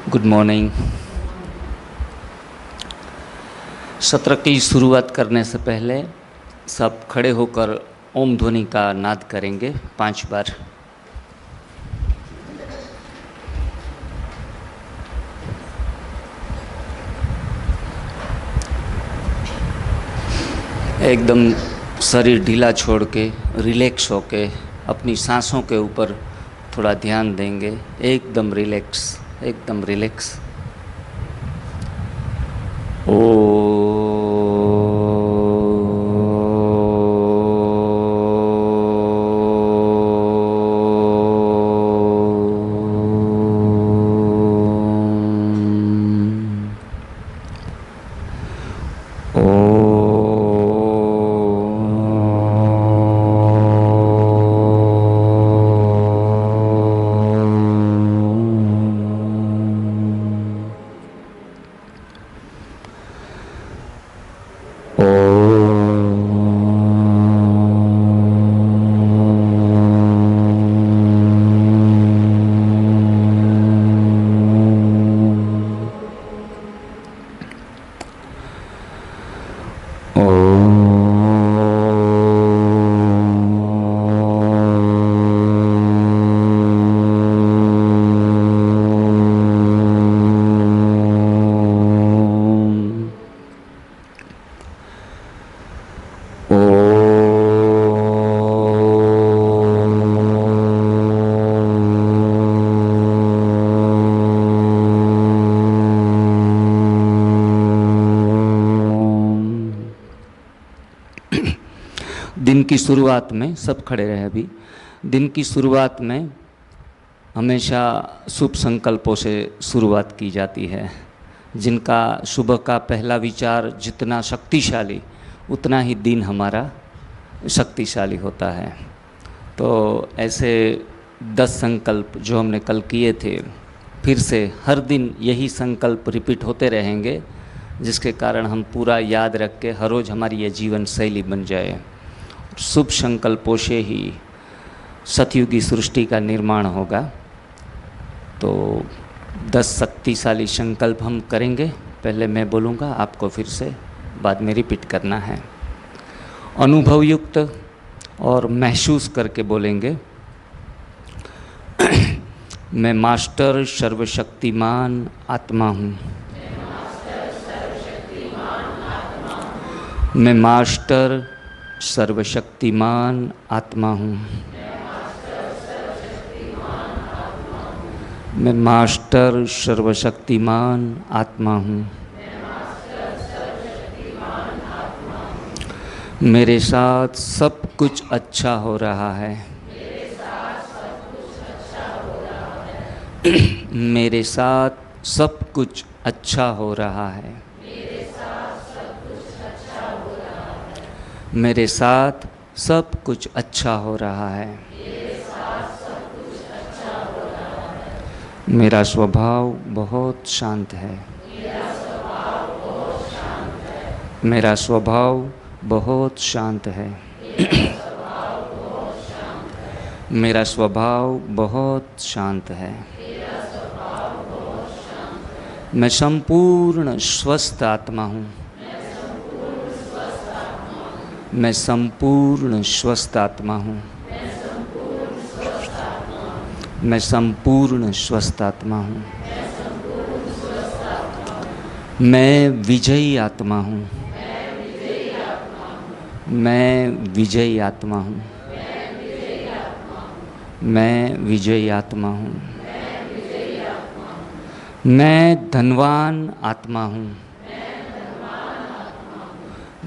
Good morning. सत्र की शुरुआत करने से पहले सब खड़े होकर ओम ध्वनि का नाद करेंगे 5 बार। एकदम शरीर ढीला छोड़ के रिलैक्स होके अपनी सांसों के ऊपर थोड़ा ध्यान देंगे। एकदम रिलैक्स, एकदम रिलैक्स। दिन की शुरुआत में सब खड़े रहे। अभी दिन की शुरुआत में हमेशा शुभ संकल्पों से शुरुआत की जाती है। जिनका सुबह का पहला विचार जितना शक्तिशाली, उतना ही दिन हमारा शक्तिशाली होता है। तो ऐसे 10 संकल्प जो हमने कल किए थे, फिर से हर दिन यही संकल्प रिपीट होते रहेंगे, जिसके कारण हम पूरा याद रख के हर रोज़ हमारी ये जीवन शैली बन जाए। शुभ संकल्पों से ही सतयुगी सृष्टि का निर्माण होगा। तो 10 शक्तिशाली संकल्प हम करेंगे। पहले मैं बोलूँगा, आपको फिर से बाद में रिपीट करना है। अनुभवयुक्त और महसूस करके बोलेंगे। मैं मास्टर सर्वशक्तिमान आत्मा हूँ। मैं मास्टर सर्वशक्तिमान आत्मा हूँ। मैं मास्टर सर्वशक्तिमान आत्मा हूँ। मेरे साथ सब कुछ अच्छा हो रहा है। मेरे साथ सब कुछ अच्छा हो रहा है। मेरे साथ सब कुछ अच्छा हो रहा है। मेरा स्वभाव बहुत शांत है। मेरा स्वभाव बहुत शांत है। मेरा स्वभाव बहुत शांत है। मैं संपूर्ण स्वस्थ आत्मा हूँ। मैं संपूर्ण स्वस्थ आत्मा हूँ। मैं संपूर्ण स्वस्थ आत्मा हूँ। मैं विजयी आत्मा हूँ। मैं विजयी आत्मा हूँ। मैं विजयी आत्मा हूँ। मैं धनवान आत्मा हूँ।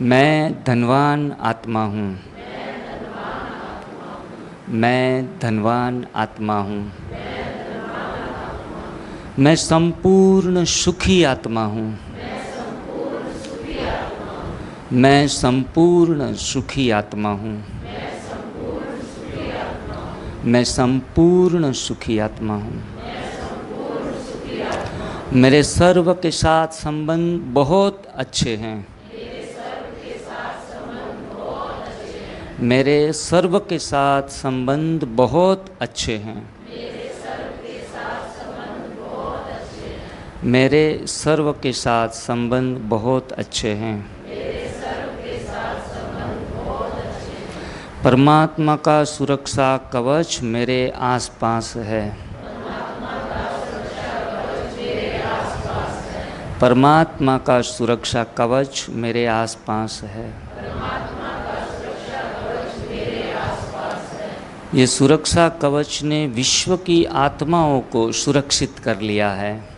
मैं धनवान आत्मा हूँ। मैं धनवान आत्मा हूँ। मैं संपूर्ण सुखी आत्मा हूँ। मैं संपूर्ण सुखी आत्मा हूँ। मैं संपूर्ण सुखी आत्मा हूँ। मेरे सर्व के साथ संबंध बहुत अच्छे हैं। मेरे सर्व के साथ संबंध बहुत अच्छे हैं। मेरे सर्व के साथ संबंध बहुत अच्छे हैं। परमात्मा का सुरक्षा कवच मेरे आसपास है। परमात्मा का सुरक्षा कवच मेरे आसपास है। ये सुरक्षा कवच ने विश्व की आत्माओं को सुरक्षित कर लिया है।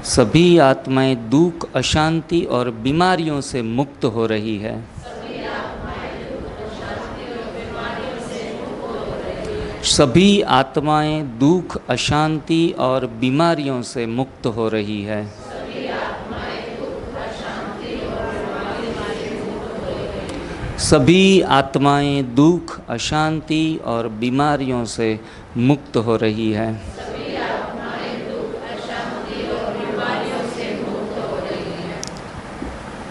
सभी आत्माएं दुख, अशांति और बीमारियों से मुक्त हो रही है। सभी आत्माएं दुख, अशांति और बीमारियों से मुक्त हो रही है। सभी आत्माएं दुख, अशांति और बीमारियों से मुक्त हो रही है।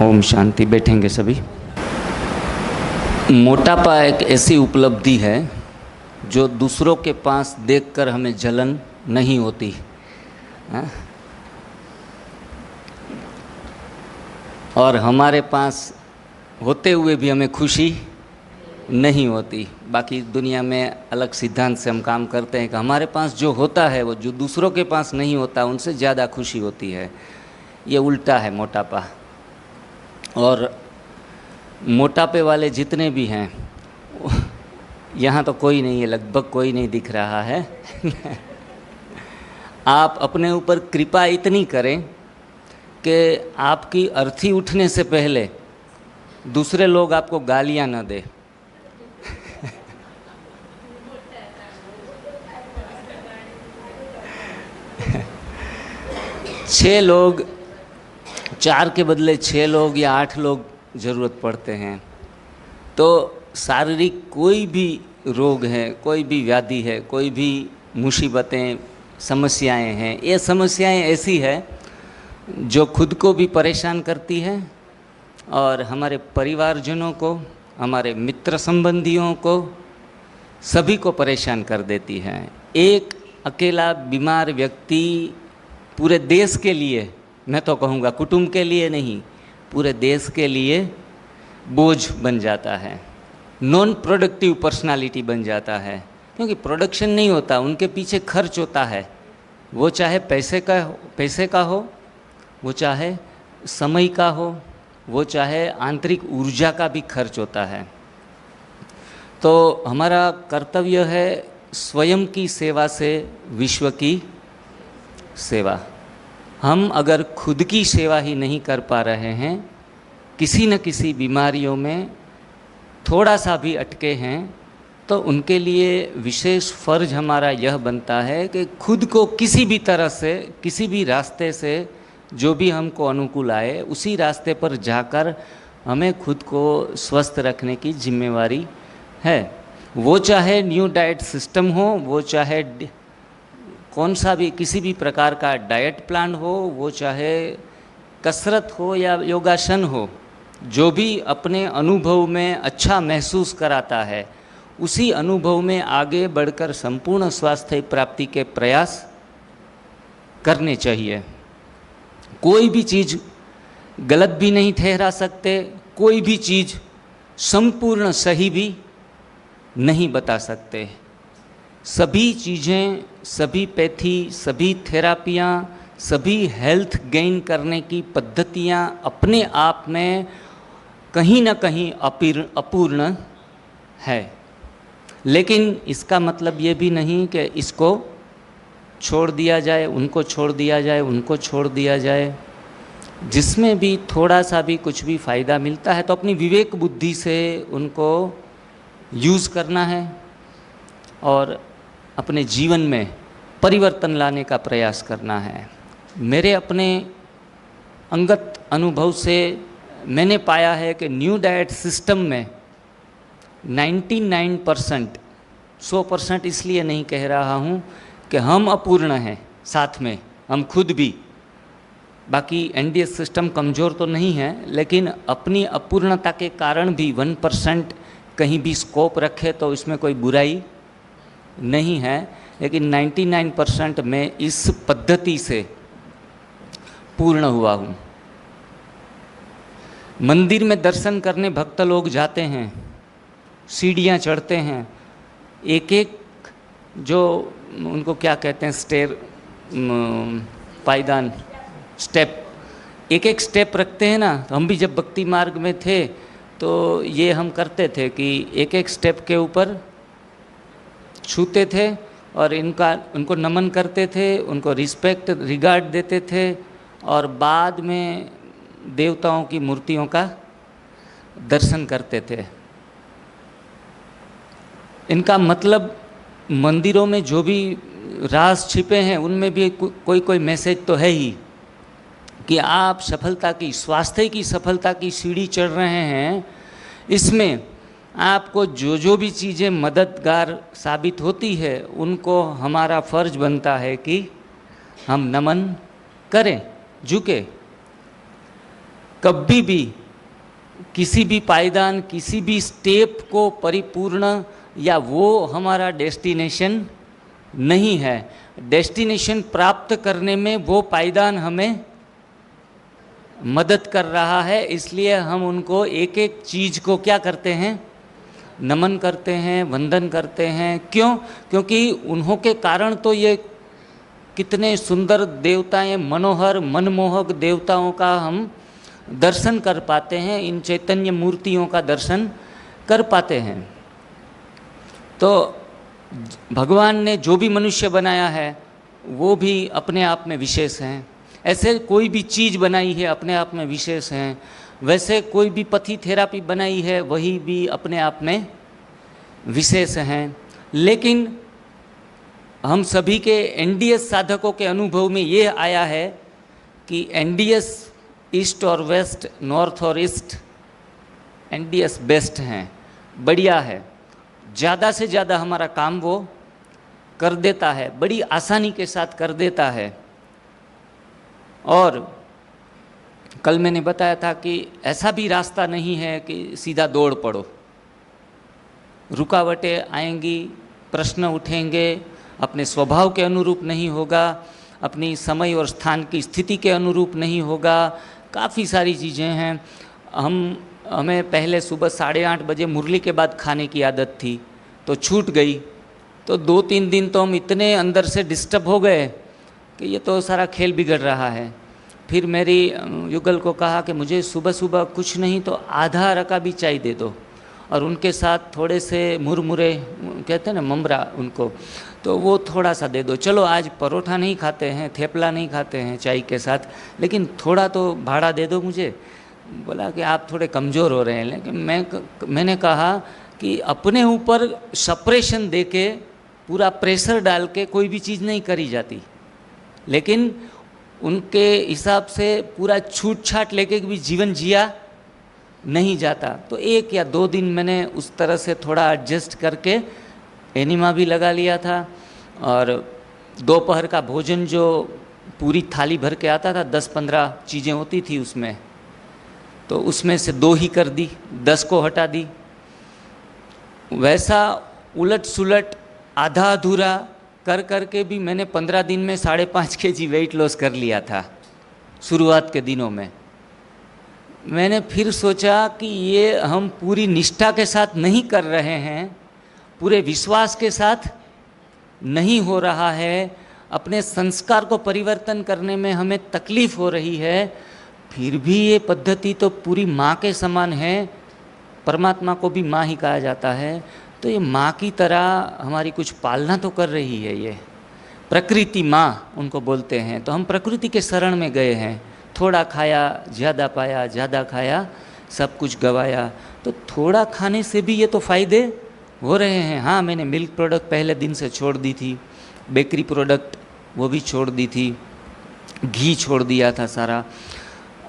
ओम शांति। बैठेंगे सभी। मोटापा एक ऐसी उपलब्धि है जो दूसरों के पास देखकर हमें जलन नहीं होती है और हमारे पास होते हुए भी हमें खुशी नहीं होती। बाकी दुनिया में अलग सिद्धांत से हम काम करते हैं कि हमारे पास जो होता है वो जो दूसरों के पास नहीं होता उनसे ज़्यादा खुशी होती है। ये उल्टा है मोटापा। और मोटापे वाले जितने भी हैं यहाँ तो कोई नहीं है, लगभग कोई नहीं दिख रहा है आप अपने ऊपर कृपा इतनी करें कि आपकी अर्थी उठने से पहले दूसरे लोग आपको गालियाँ न दे छः लोग, 4 के बदले 6 लोग या 8 लोग ज़रूरत पड़ते हैं। तो शारीरिक कोई भी रोग है, कोई भी व्याधि है, कोई भी मुसीबतें, समस्याएं हैं, ये समस्याएं ऐसी है जो खुद को भी परेशान करती है और हमारे परिवारजनों को, हमारे मित्र संबंधियों को, सभी को परेशान कर देती है। एक अकेला बीमार व्यक्ति पूरे देश के लिए, मैं तो कहूँगा कुटुंब के लिए नहीं, पूरे देश के लिए बोझ बन जाता है, नॉन प्रोडक्टिव पर्सनालिटी बन जाता है। क्योंकि प्रोडक्शन नहीं होता, उनके पीछे खर्च होता है। वो चाहे पैसे का हो, वो चाहे समय का हो, वो चाहे आंतरिक ऊर्जा का भी खर्च होता है। तो हमारा कर्तव्य है स्वयं की सेवा से विश्व की सेवा। हम अगर खुद की सेवा ही नहीं कर पा रहे हैं, किसी न किसी बीमारियों में थोड़ा सा भी अटके हैं, तो उनके लिए विशेष फ़र्ज हमारा यह बनता है कि खुद को किसी भी तरह से, किसी भी रास्ते से, जो भी हमको अनुकूल आए उसी रास्ते पर जाकर हमें खुद को स्वस्थ रखने की जिम्मेवारी है। वो चाहे न्यू डाइट सिस्टम हो, वो चाहे कौन सा भी किसी भी प्रकार का डाइट प्लान हो, वो चाहे कसरत हो या योगासन हो, जो भी अपने अनुभव में अच्छा महसूस कराता है, उसी अनुभव में आगे बढ़कर संपूर्ण स्वास्थ्य प्राप्ति के प्रयास करने चाहिए। कोई भी चीज़ गलत भी नहीं ठहरा सकते, कोई भी चीज़ संपूर्ण सही भी नहीं बता सकते। सभी चीज़ें, सभी पैथी, सभी थेरापियाँ, सभी हेल्थ गेन करने की पद्धतियाँ अपने आप में कहीं ना कहीं अपूर्ण है। लेकिन इसका मतलब ये भी नहीं कि इसको छोड़ दिया जाए, उनको छोड़ दिया जाए, उनको छोड़ दिया जाए। जिसमें भी थोड़ा सा भी कुछ भी फ़ायदा मिलता है तो अपनी विवेक बुद्धि से उनको यूज़ करना है और अपने जीवन में परिवर्तन लाने का प्रयास करना है। मेरे अपने अंगत अनुभव से मैंने पाया है कि न्यू डाइट सिस्टम में 99%, 100% इसलिए नहीं कह रहा हूँ कि हम अपूर्ण हैं, साथ में हम खुद भी, बाकी एनडीएस सिस्टम कमज़ोर तो नहीं है, लेकिन अपनी अपूर्णता के कारण भी 1% कहीं भी स्कोप रखे तो इसमें कोई बुराई नहीं है। लेकिन 99% मैं इस पद्धति से पूर्ण हुआ हूँ। मंदिर में दर्शन करने भक्त लोग जाते हैं, सीढ़ियाँ चढ़ते हैं, एक एक जो उनको क्या कहते हैं, स्टेयर, पायदान, स्टेप, एक एक स्टेप रखते हैं ना। तो हम भी जब भक्ति मार्ग में थे तो ये हम करते थे कि एक एक स्टेप के ऊपर छूते थे और उनको नमन करते थे, उनको रिस्पेक्ट, रिगार्ड देते थे, और बाद में देवताओं की मूर्तियों का दर्शन करते थे। इनका मतलब मंदिरों में जो भी राज छिपे हैं उनमें भी कोई कोई मैसेज तो है ही कि आप सफलता की, स्वास्थ्य की सफलता की सीढ़ी चढ़ रहे हैं। इसमें आपको जो जो भी चीज़ें मददगार साबित होती है उनको हमारा फर्ज बनता है कि हम नमन करें, झुके। कभी भी किसी भी पायदान, किसी भी स्टेप को परिपूर्ण या वो हमारा डेस्टिनेशन नहीं है। डेस्टिनेशन प्राप्त करने में वो पायदान हमें मदद कर रहा है, इसलिए हम उनको एक एक चीज़ को क्या करते हैं, नमन करते हैं, वंदन करते हैं। क्यों? क्योंकि उन्हों के कारण तो ये कितने सुंदर देवताएं, मनोहर, मनमोहक देवताओं का हम दर्शन कर पाते हैं, इन चैतन्य मूर्तियों का दर्शन कर पाते हैं। तो भगवान ने जो भी मनुष्य बनाया है वो भी अपने आप में विशेष हैं। ऐसे कोई भी चीज़ बनाई है अपने आप में विशेष हैं। वैसे कोई भी पथी थेरापी बनाई है वही भी अपने आप में विशेष हैं। लेकिन हम सभी के एनडीएस साधकों के अनुभव में ये आया है कि एनडीएस ईस्ट और वेस्ट, नॉर्थ और ईस्ट, एनडीएस बेस्ट हैं, बढ़िया है। ज़्यादा से ज़्यादा हमारा काम वो कर देता है, बड़ी आसानी के साथ कर देता है। और कल मैंने बताया था कि ऐसा भी रास्ता नहीं है कि सीधा दौड़ पड़ो, रुकावटें आएंगी, प्रश्न उठेंगे, अपने स्वभाव के अनुरूप नहीं होगा, अपनी समय और स्थान की स्थिति के अनुरूप नहीं होगा, काफ़ी सारी चीज़ें हैं। हमें पहले सुबह 8:30 बजे मुरली के बाद खाने की आदत थी, तो छूट गई। तो 2-3 दिन तो हम इतने अंदर से डिस्टर्ब हो गए कि ये तो सारा खेल बिगड़ रहा है। फिर मेरी युगल को कहा कि मुझे सुबह सुबह कुछ नहीं तो आधा रका भी चाय दे दो, और उनके साथ थोड़े से मुरमुरे कहते हैं ना, ममरा, उनको तो वो थोड़ा सा दे दो। चलो आज परोठा नहीं खाते हैं, थेपला नहीं खाते हैं चाय के साथ, लेकिन थोड़ा तो भाड़ा दे दो मुझे। बोला कि आप थोड़े कमज़ोर हो रहे हैं। लेकिन मैंने कहा कि अपने ऊपर सप्रेशन दे के, पूरा प्रेशर डाल के कोई भी चीज़ नहीं करी जाती, लेकिन उनके हिसाब से पूरा छूट छाट लेके भी जीवन जिया नहीं जाता। तो 1 या 2 दिन मैंने उस तरह से थोड़ा एडजस्ट करके एनिमा भी लगा लिया था। और दोपहर का भोजन जो पूरी थाली भर के आता था, 10-15 चीज़ें होती थी उसमें, तो उसमें से 2 ही कर दी, 10 को हटा दी। वैसा उलट सुलट, आधा अधूरा कर करके भी मैंने 15 दिन में 5.5 kg वेट लॉस कर लिया था शुरुआत के दिनों में। मैंने फिर सोचा कि ये हम पूरी निष्ठा के साथ नहीं कर रहे हैं, पूरे विश्वास के साथ नहीं हो रहा है, अपने संस्कार को परिवर्तन करने में हमें तकलीफ़ हो रही है। फिर भी ये पद्धति तो पूरी माँ के समान है, परमात्मा को भी माँ ही कहा जाता है, तो ये माँ की तरह हमारी कुछ पालना तो कर रही है। ये प्रकृति माँ उनको बोलते हैं। तो हम प्रकृति के शरण में गए हैं। थोड़ा खाया ज़्यादा पाया, ज़्यादा खाया सब कुछ गवाया। तो थोड़ा खाने से भी ये तो फ़ायदे हो रहे हैं। हाँ, मैंने मिल्क प्रोडक्ट पहले दिन से छोड़ दी थी, बेकरी प्रोडक्ट वो भी छोड़ दी थी, घी छोड़ दिया था सारा,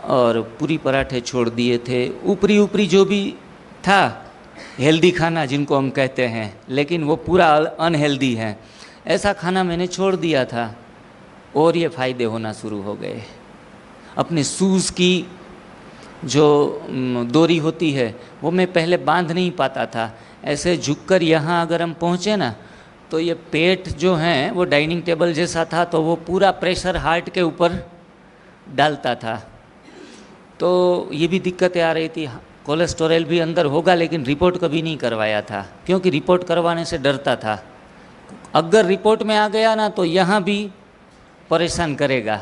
और पूरी पराठे छोड़ दिए थे। ऊपरी ऊपरी जो भी था हेल्दी खाना जिनको हम कहते हैं, लेकिन वो पूरा अनहेल्दी है, ऐसा खाना मैंने छोड़ दिया था। और ये फ़ायदे होना शुरू हो गए। अपने शूज़ की जो डोरी होती है वो मैं पहले बांध नहीं पाता था। ऐसे झुककर यहाँ अगर हम पहुँचे ना तो ये पेट जो है वो डाइनिंग टेबल जैसा था, तो वो पूरा प्रेशर हार्ट के ऊपर डालता था। तो ये भी दिक्कतें आ रही थी। कोलेस्टेरॉल भी अंदर होगा, लेकिन रिपोर्ट कभी नहीं करवाया था, क्योंकि रिपोर्ट करवाने से डरता था। अगर रिपोर्ट में आ गया ना तो यहाँ भी परेशान करेगा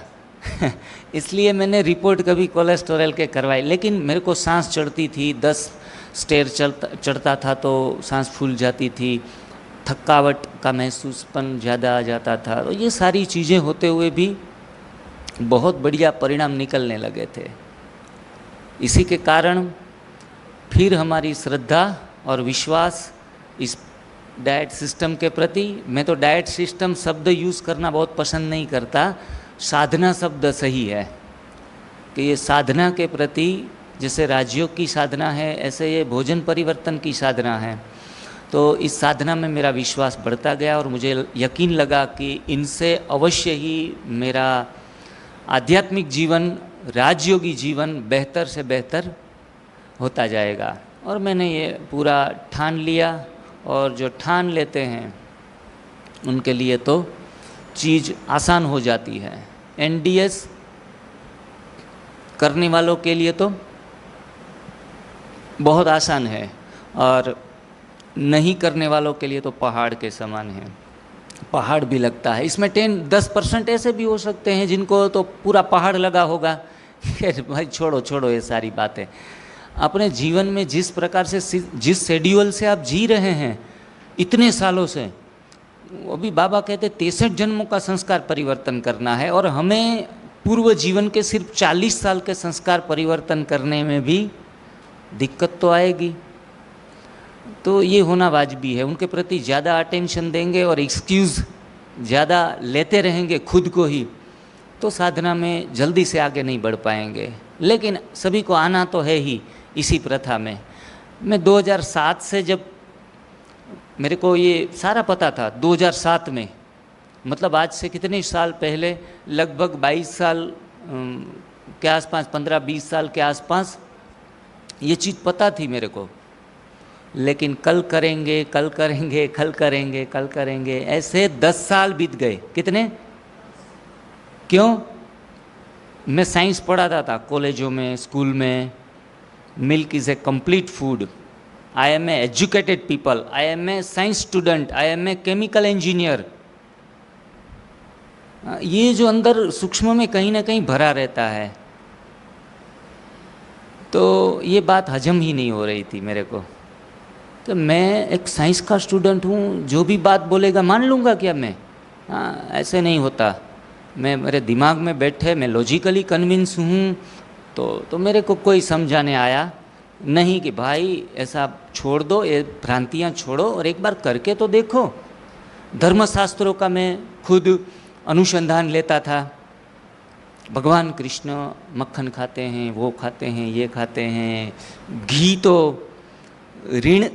इसलिए मैंने रिपोर्ट कभी कोलेस्टेरॉल के करवाई। लेकिन मेरे को सांस चढ़ती थी, 10 स्टेयर चढ़ता था तो सांस फूल जाती थी, थकावट का महसूसपन ज़्यादा आ जाता था। तो ये सारी चीज़ें होते हुए भी बहुत बढ़िया परिणाम निकलने लगे थे। इसी के कारण फिर हमारी श्रद्धा और विश्वास इस डाइट सिस्टम के प्रति, मैं तो डाइट सिस्टम शब्द यूज़ करना बहुत पसंद नहीं करता, साधना शब्द सही है कि ये साधना के प्रति, जैसे राजयोग की साधना है ऐसे ये भोजन परिवर्तन की साधना है। तो इस साधना में मेरा विश्वास बढ़ता गया और मुझे यकीन लगा कि इनसे अवश्य ही मेरा आध्यात्मिक जीवन, राजयोगी जीवन बेहतर से बेहतर होता जाएगा। और मैंने ये पूरा ठान लिया, और जो ठान लेते हैं उनके लिए तो चीज़ आसान हो जाती है। एनडीएस करने वालों के लिए तो बहुत आसान है, और नहीं करने वालों के लिए तो पहाड़ के समान है। पहाड़ भी लगता है, इसमें 10% ऐसे भी हो सकते हैं जिनको तो पूरा पहाड़ लगा होगा भाई छोड़ो ये सारी बातें। अपने जीवन में जिस प्रकार से, जिस शेड्यूल से आप जी रहे हैं इतने सालों से, अभी बाबा कहते 63 जन्मों का संस्कार परिवर्तन करना है, और हमें पूर्व जीवन के सिर्फ 40 साल के संस्कार परिवर्तन करने में भी दिक्कत तो आएगी। तो ये होना वाजिबी है। उनके प्रति ज़्यादा अटेंशन देंगे और एक्सक्यूज़ ज़्यादा लेते रहेंगे खुद को ही, तो साधना में जल्दी से आगे नहीं बढ़ पाएंगे। लेकिन सभी को आना तो है ही इसी प्रथा में। मैं 2007 से, जब मेरे को ये सारा पता था 2007 में, मतलब आज से कितने साल पहले, लगभग 22 साल के आसपास, 15-20 साल के आसपास ये चीज़ पता थी मेरे को। लेकिन कल करेंगे कल करेंगे कल करेंगे कल करेंगे, ऐसे 10 साल बीत गए। कितने? क्यों? मैं साइंस पढ़ाता था कॉलेजों में, स्कूल में। Milk is a complete food. I am a educated people, I am a science student, I am a chemical engineer. ये जो अंदर सूक्ष्म में कहीं ना कहीं भरा रहता है, तो ये बात हजम ही नहीं हो रही थी मेरे को। तो मैं एक साइंस का स्टूडेंट हूँ, जो भी बात बोलेगा मान लूँगा क्या मैं? हाँ, ऐसे नहीं होता। मैं, मेरे दिमाग में बैठे, मैं लॉजिकली कन्विंस हूँ, तो मेरे को कोई समझाने आया नहीं कि भाई ऐसा छोड़ दो, ये भ्रांतियाँ छोड़ो और एक बार करके तो देखो। धर्मशास्त्रों का मैं खुद अनुसंधान लेता था। भगवान कृष्ण मक्खन खाते हैं, वो खाते हैं, ये खाते हैं। घी तो ऋण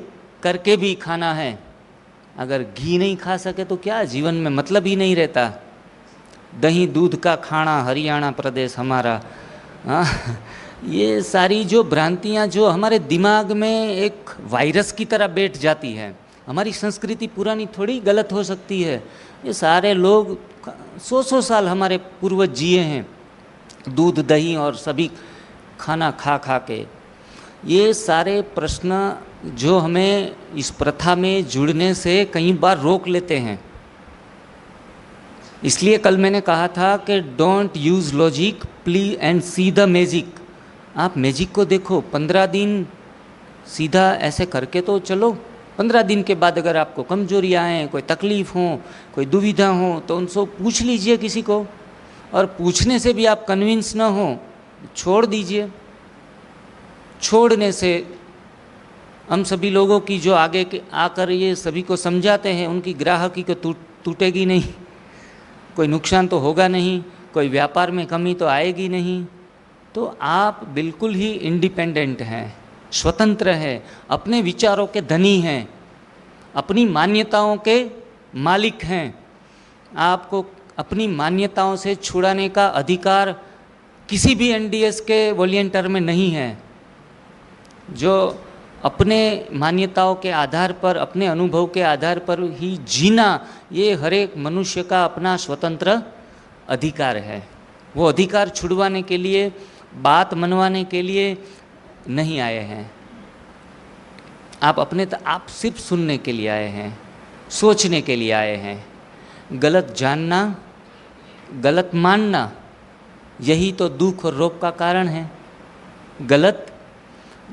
करके भी खाना है। अगर घी नहीं खा सके तो क्या जीवन में मतलब ही नहीं रहता। दही दूध का खाना, हरियाणा प्रदेश हमारा। ये सारी जो भ्रांतियाँ जो हमारे दिमाग में एक वायरस की तरह बैठ जाती है। हमारी संस्कृति पुरानी थोड़ी गलत हो सकती है। ये सारे लोग 100 साल हमारे पूर्वज जिए हैं दूध दही और सभी खाना खा खा के। ये सारे प्रश्न जो हमें इस प्रथा में जुड़ने से कई बार रोक लेते हैं। इसलिए कल मैंने कहा था कि don't use logic please and see the magic. आप मैजिक को देखो, 15 दिन सीधा ऐसे करके तो चलो। 15 दिन के बाद अगर आपको कमजोरियाँ आएँ, कोई तकलीफ़ हो, कोई दुविधा हो, तो उनसे पूछ लीजिए किसी को। और पूछने से भी आप कन्विंस ना हो, छोड़ दीजिए। छोड़ने से हम सभी लोगों की जो आगे के आकर ये सभी को समझाते हैं, उनकी ग्राहकी को टूटेगी नहीं, कोई नुकसान तो होगा नहीं, कोई व्यापार में कमी तो आएगी नहीं। तो आप बिल्कुल ही इंडिपेंडेंट हैं, स्वतंत्र हैं, अपने विचारों के धनी हैं, अपनी मान्यताओं के मालिक हैं। आपको अपनी मान्यताओं से छुड़ाने का अधिकार किसी भी एनडीएस के वॉलंटियर में नहीं है। जो अपने मान्यताओं के आधार पर, अपने अनुभव के आधार पर ही जीना, ये हर एक मनुष्य का अपना स्वतंत्र अधिकार है। वो अधिकार छुड़वाने के लिए, बात मनवाने के लिए नहीं आए हैं। आप सिर्फ सुनने के लिए आए हैं, सोचने के लिए आए हैं। गलत जानना, गलत मानना, यही तो दुख और रोग का कारण है। गलत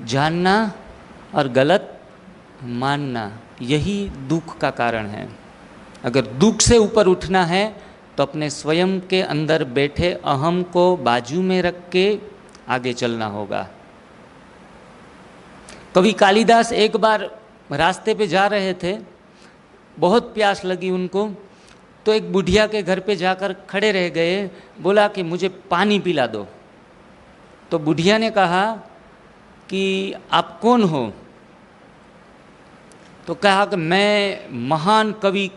जानना और गलत मानना, यही दुख का कारण है। अगर दुख से ऊपर उठना है तो अपने स्वयं के अंदर बैठे अहम को बाजू में रख के आगे चलना होगा। कवि कालिदास एक बार रास्ते पे जा रहे थे, बहुत प्यास लगी उनको, तो एक बुढ़िया के घर पे जाकर खड़े रह गए। बोला कि मुझे पानी पिला दो। तो बुढ़िया ने कहा कि आप कौन हो? तो कहा कि मैं महान कवि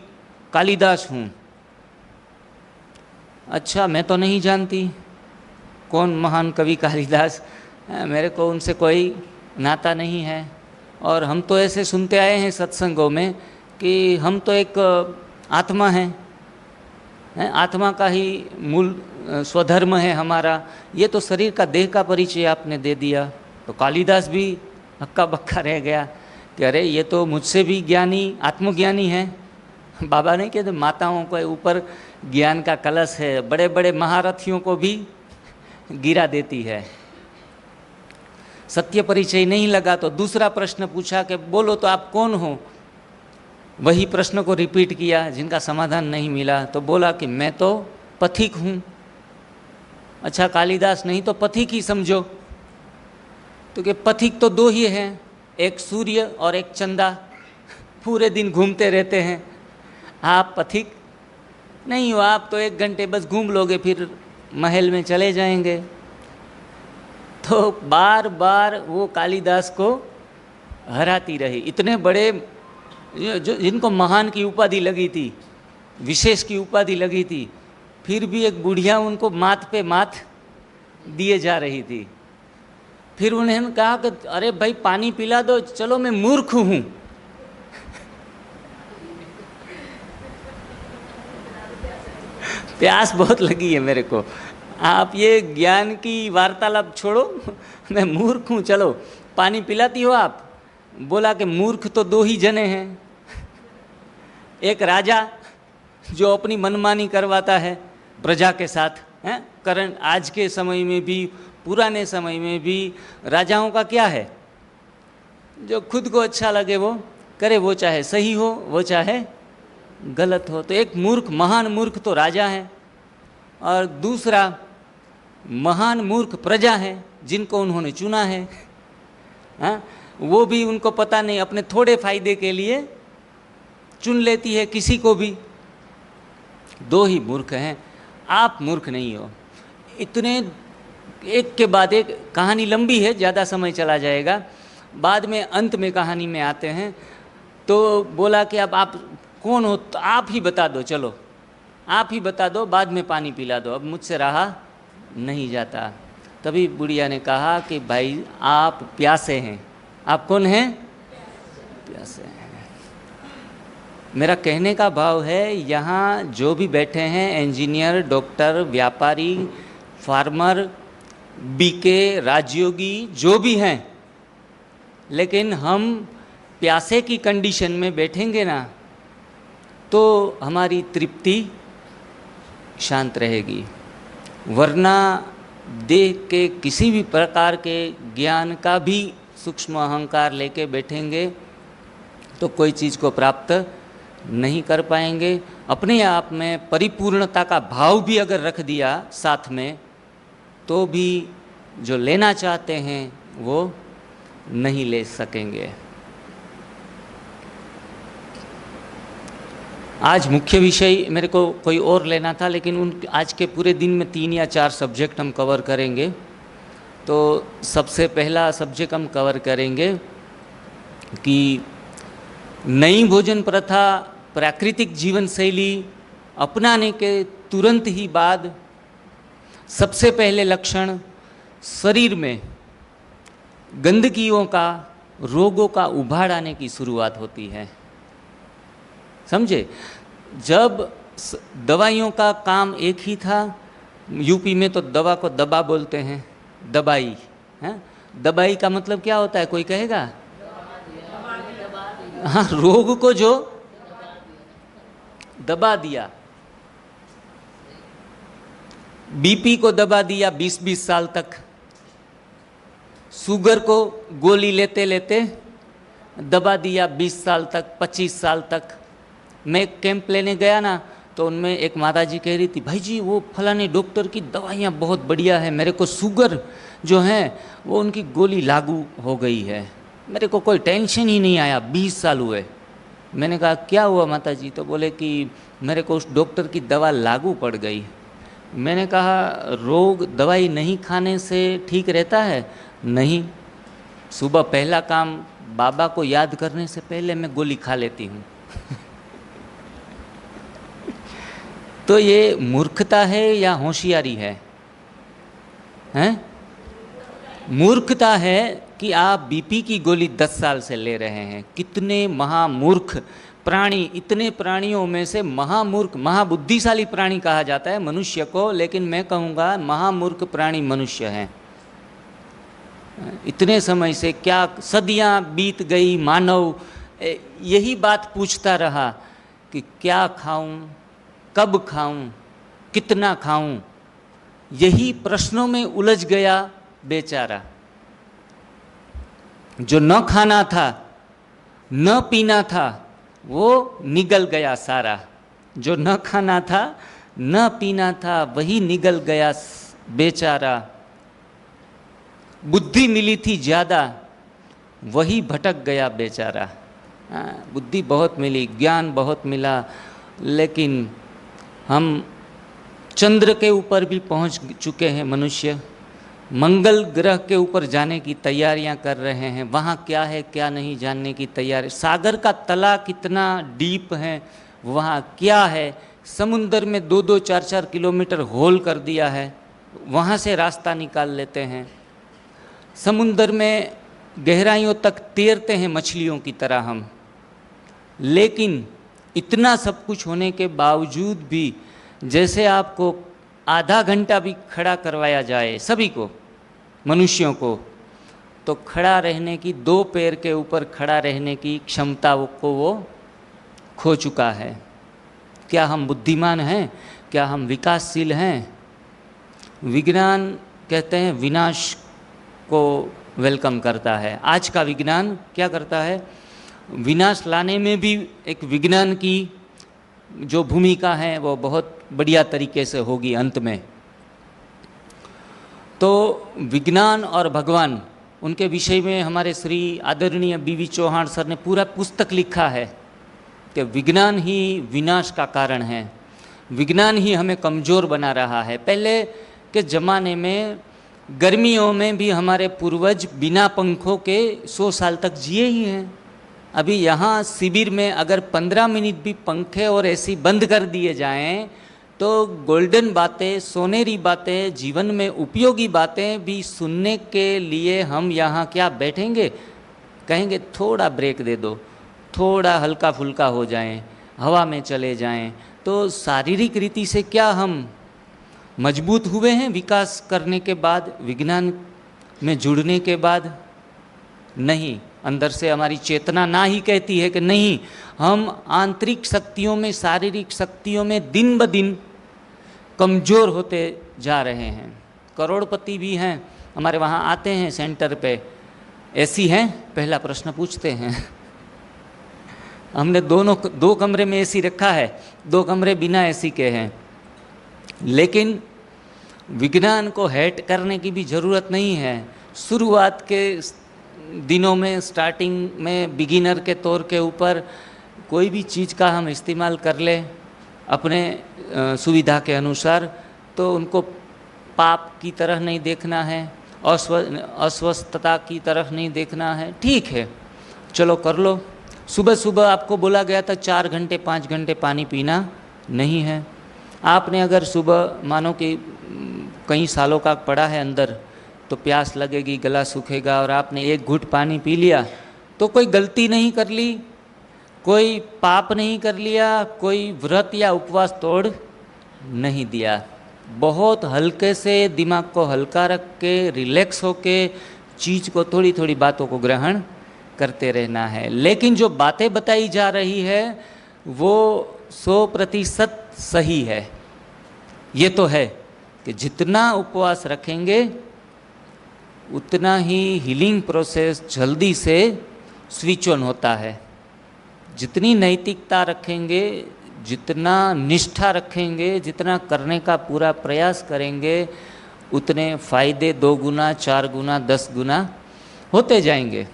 कालिदास हूँ। अच्छा, मैं तो नहीं जानती कौन महान कवि कालिदास, मेरे को उनसे कोई नाता नहीं है। और हम तो ऐसे सुनते आए हैं सत्संगों में कि हम तो एक आत्मा हैं, आत्मा का ही मूल स्वधर्म है हमारा। ये तो शरीर का, देह का परिचय आपने दे दिया। तो कालिदास भी हक्का बक्का रह गया कि अरे ये तो मुझसे भी ज्ञानी, आत्मज्ञानी है। बाबा ने कहा माताओं के ऊपर ज्ञान का कलश है, बड़े बड़े महारथियों को भी गिरा देती है। सत्य परिचय नहीं लगा तो दूसरा प्रश्न पूछा कि बोलो तो आप कौन हो? वही प्रश्न को रिपीट किया, जिनका समाधान नहीं मिला। तो बोला कि मैं तो पथिक हूँ। अच्छा, कालिदास नहीं तो पथिक ही समझो। तो कि पथिक तो दो ही हैं, एक सूर्य और एक चंदा, पूरे दिन घूमते रहते हैं। आप पथिक नहीं हो, आप तो 1 घंटे बस घूम लोगे, फिर महल में चले जाएंगे। तो बार बार वो कालिदास को हराती रही। इतने बड़े जो जिनको महान की उपाधि लगी थी, विशेष की उपाधि लगी थी, फिर भी एक बुढ़िया उनको माथ पे माथ दिए जा रही थी। फिर उन्होंने कहा कि अरे भाई पानी पिला दो, चलो मैं मूर्ख हूँ। प्यास बहुत लगी है मेरे को, आप ये ज्ञान की वार्तालाप छोड़ो, मैं मूर्ख हूँ, चलो पानी पिलाती हो आप? बोला कि मूर्ख तो 2 ही जने हैं, एक राजा जो अपनी मनमानी करवाता है प्रजा के साथ, हैं? करंट आज के समय में भी, पुराने समय में भी राजाओं का क्या है? जो खुद को अच्छा लगे वो करे, वो चाहे सही हो, वो चाहे गलत हो। तो एक मूर्ख, महान मूर्ख तो राजा है, और दूसरा महान मूर्ख प्रजा है जिनको उन्होंने चुना है। हाँ, वो भी उनको पता नहीं, अपने थोड़े फायदे के लिए चुन लेती है किसी को भी। 2 ही मूर्ख हैं, आप मूर्ख नहीं हो। इतने एक के बाद एक, कहानी लंबी है, ज़्यादा समय चला जाएगा, बाद में अंत में कहानी में आते हैं। तो बोला कि अब आप कौन हो? तो आप ही बता दो, चलो आप ही बता दो, बाद में पानी पिला दो, अब मुझसे रहा नहीं जाता। तभी बुढ़िया ने कहा कि भाई आप प्यासे हैं। आप कौन हैं? प्यासे हैं। मेरा कहने का भाव है, यहाँ जो भी बैठे हैं, इंजीनियर, डॉक्टर, व्यापारी, फार्मर, बीके, राजयोगी, जो भी हैं, लेकिन हम प्यासे की कंडीशन में बैठेंगे ना, तो हमारी तृप्ति शांत रहेगी। वरना देह के किसी भी प्रकार के ज्ञान का भी सूक्ष्म अहंकार लेके बैठेंगे तो कोई चीज़ को प्राप्त नहीं कर पाएंगे। अपने आप में परिपूर्णता का भाव भी अगर रख दिया साथ में, तो भी जो लेना चाहते हैं वो नहीं ले सकेंगे। आज मुख्य विषय मेरे को कोई और लेना था, लेकिन आज के पूरे दिन में 3 या 4 सब्जेक्ट हम कवर करेंगे। तो सबसे पहला सब्जेक्ट हम कवर करेंगे कि नई भोजन प्रथा, प्राकृतिक जीवन शैली अपनाने के तुरंत ही बाद सबसे पहले लक्षण शरीर में गंदगियों का रोगों का उभाड़ आने की शुरुआत होती है। समझे? जब दवाइयों का काम एक ही था, यूपी में तो दवा को दबा बोलते हैं, दबाई है। दबाई का मतलब क्या होता है, कोई कहेगा? हाँ, रोग को जो दबा दिया, बीपी को दबा दिया 20-20 साल तक, शुगर को गोली लेते लेते दबा दिया 20 साल तक, 25 साल तक। मैं एक कैंप लेने गया ना, तो उनमें एक माता जी कह रही थी, भाई जी वो फलाने डॉक्टर की दवाइयाँ बहुत बढ़िया है, मेरे को शुगर जो है वो उनकी गोली लागू हो गई है, मेरे को कोई टेंशन ही नहीं आया, 20 साल हुए। मैंने कहा क्या हुआ माता जी? तो बोले कि मेरे को उस डॉक्टर की दवा लागू पड़ गई। मैंने कहा रोग दवाई नहीं खाने से ठीक रहता है? नहीं, सुबह पहला काम बाबा को याद करने से पहले मैं गोली खा लेती हूँ। तो ये मूर्खता है या होशियारी है? हैं? मूर्खता है कि आप बीपी की गोली 10 साल से ले रहे हैं। कितने महामूर्ख प्राणी, इतने प्राणियों में से महामूर्ख, महाबुद्धिशाली प्राणी कहा जाता है मनुष्य को, लेकिन मैं कहूँगा महामूर्ख प्राणी मनुष्य हैं। इतने समय से क्या सदियाँ बीत गई, मानव यही बात पूछता रहा कि क्या खाऊं, कब खाऊं, कितना खाऊं, यही प्रश्नों में उलझ गया बेचारा। जो न खाना था, न पीना था, वो निगल गया सारा। जो न खाना था, न पीना था, वही निगल गया बेचारा। बुद्धि मिली थी ज़्यादा, वही भटक गया बेचारा। बुद्धि बहुत मिली, ज्ञान बहुत मिला, लेकिन हम चंद्र के ऊपर भी पहुंच चुके हैं मनुष्य, मंगल ग्रह के ऊपर जाने की तैयारियां कर रहे हैं। वहाँ क्या है क्या नहीं जानने की तैयारी। सागर का तला कितना डीप है, वहाँ क्या है, समुंदर में 2-2, 4-4 किलोमीटर होल कर दिया है, वहाँ से रास्ता निकाल लेते हैं। समुंदर में गहराइयों तक तैरते हैं मछलियों की तरह हम। लेकिन इतना सब कुछ होने के बावजूद भी, जैसे आपको आधा घंटा भी खड़ा करवाया जाए सभी को, मनुष्यों को, तो खड़ा रहने की, 2 पैर के ऊपर खड़ा रहने की क्षमता को वो खो चुका है। क्या हम बुद्धिमान हैं? क्या हम विकासशील हैं? विज्ञान कहते हैं विनाश को वेलकम करता है। आज का विज्ञान क्या करता है? विनाश लाने में भी एक विज्ञान की जो भूमिका है वो बहुत बढ़िया तरीके से होगी अंत में। तो विज्ञान और भगवान, उनके विषय में हमारे श्री आदरणीय बीवी चौहान सर ने पूरा पुस्तक लिखा है कि विज्ञान ही विनाश का कारण है, विज्ञान ही हमें कमज़ोर बना रहा है। पहले के ज़माने में गर्मियों में भी हमारे पूर्वज बिना पंखों के 100 साल तक जिए ही हैं। अभी यहाँ शिविर में अगर 15 मिनट भी पंखे और एसी बंद कर दिए जाएं तो गोल्डन बातें, सोनेरी बातें, जीवन में उपयोगी बातें भी सुनने के लिए हम यहाँ क्या बैठेंगे? कहेंगे थोड़ा ब्रेक दे दो, थोड़ा हल्का फुल्का हो जाएं, हवा में चले जाएं। तो शारीरिक रीति से क्या हम मजबूत हुए हैं विकास करने के बाद, विज्ञान में जुड़ने के बाद? नहीं। अंदर से हमारी चेतना ना ही कहती है कि नहीं, हम आंतरिक शक्तियों में, शारीरिक शक्तियों में दिन ब दिन कमज़ोर होते जा रहे हैं। करोड़पति भी हैं, हमारे वहाँ आते हैं सेंटर पे, एसी हैं? पहला प्रश्न पूछते हैं। हमने 2 कमरे में एसी रखा है, 2 कमरे बिना एसी के हैं। लेकिन विज्ञान को हैट करने की भी ज़रूरत नहीं है। शुरुआत के दिनों में, स्टार्टिंग में बिगिनर के तौर के ऊपर कोई भी चीज़ का हम इस्तेमाल कर ले अपने सुविधा के अनुसार, तो उनको पाप की तरह नहीं देखना है, अस्वस्थता की तरफ नहीं देखना है। ठीक है, चलो कर लो। सुबह सुबह आपको बोला गया था 4 घंटे 5 घंटे पानी पीना नहीं है। आपने अगर सुबह, मानो कि कई सालों का पड़ा है अंदर, तो प्यास लगेगी, गला सूखेगा, और आपने 1 घूंट पानी पी लिया तो कोई गलती नहीं कर ली, कोई पाप नहीं कर लिया, कोई व्रत या उपवास तोड़ नहीं दिया। बहुत हल्के से दिमाग को हल्का रख के, रिलैक्स होके चीज़ को, थोड़ी थोड़ी बातों को ग्रहण करते रहना है। लेकिन जो बातें बताई जा रही है वो 100% सही है। ये तो है कि जितना उपवास रखेंगे उतना ही हीलिंग प्रोसेस जल्दी से स्विच ऑन होता है। जितनी नैतिकता रखेंगे, जितना निष्ठा रखेंगे, जितना करने का पूरा प्रयास करेंगे, उतने फायदे 2 गुना, 4 गुना, 10 गुना होते जाएंगे।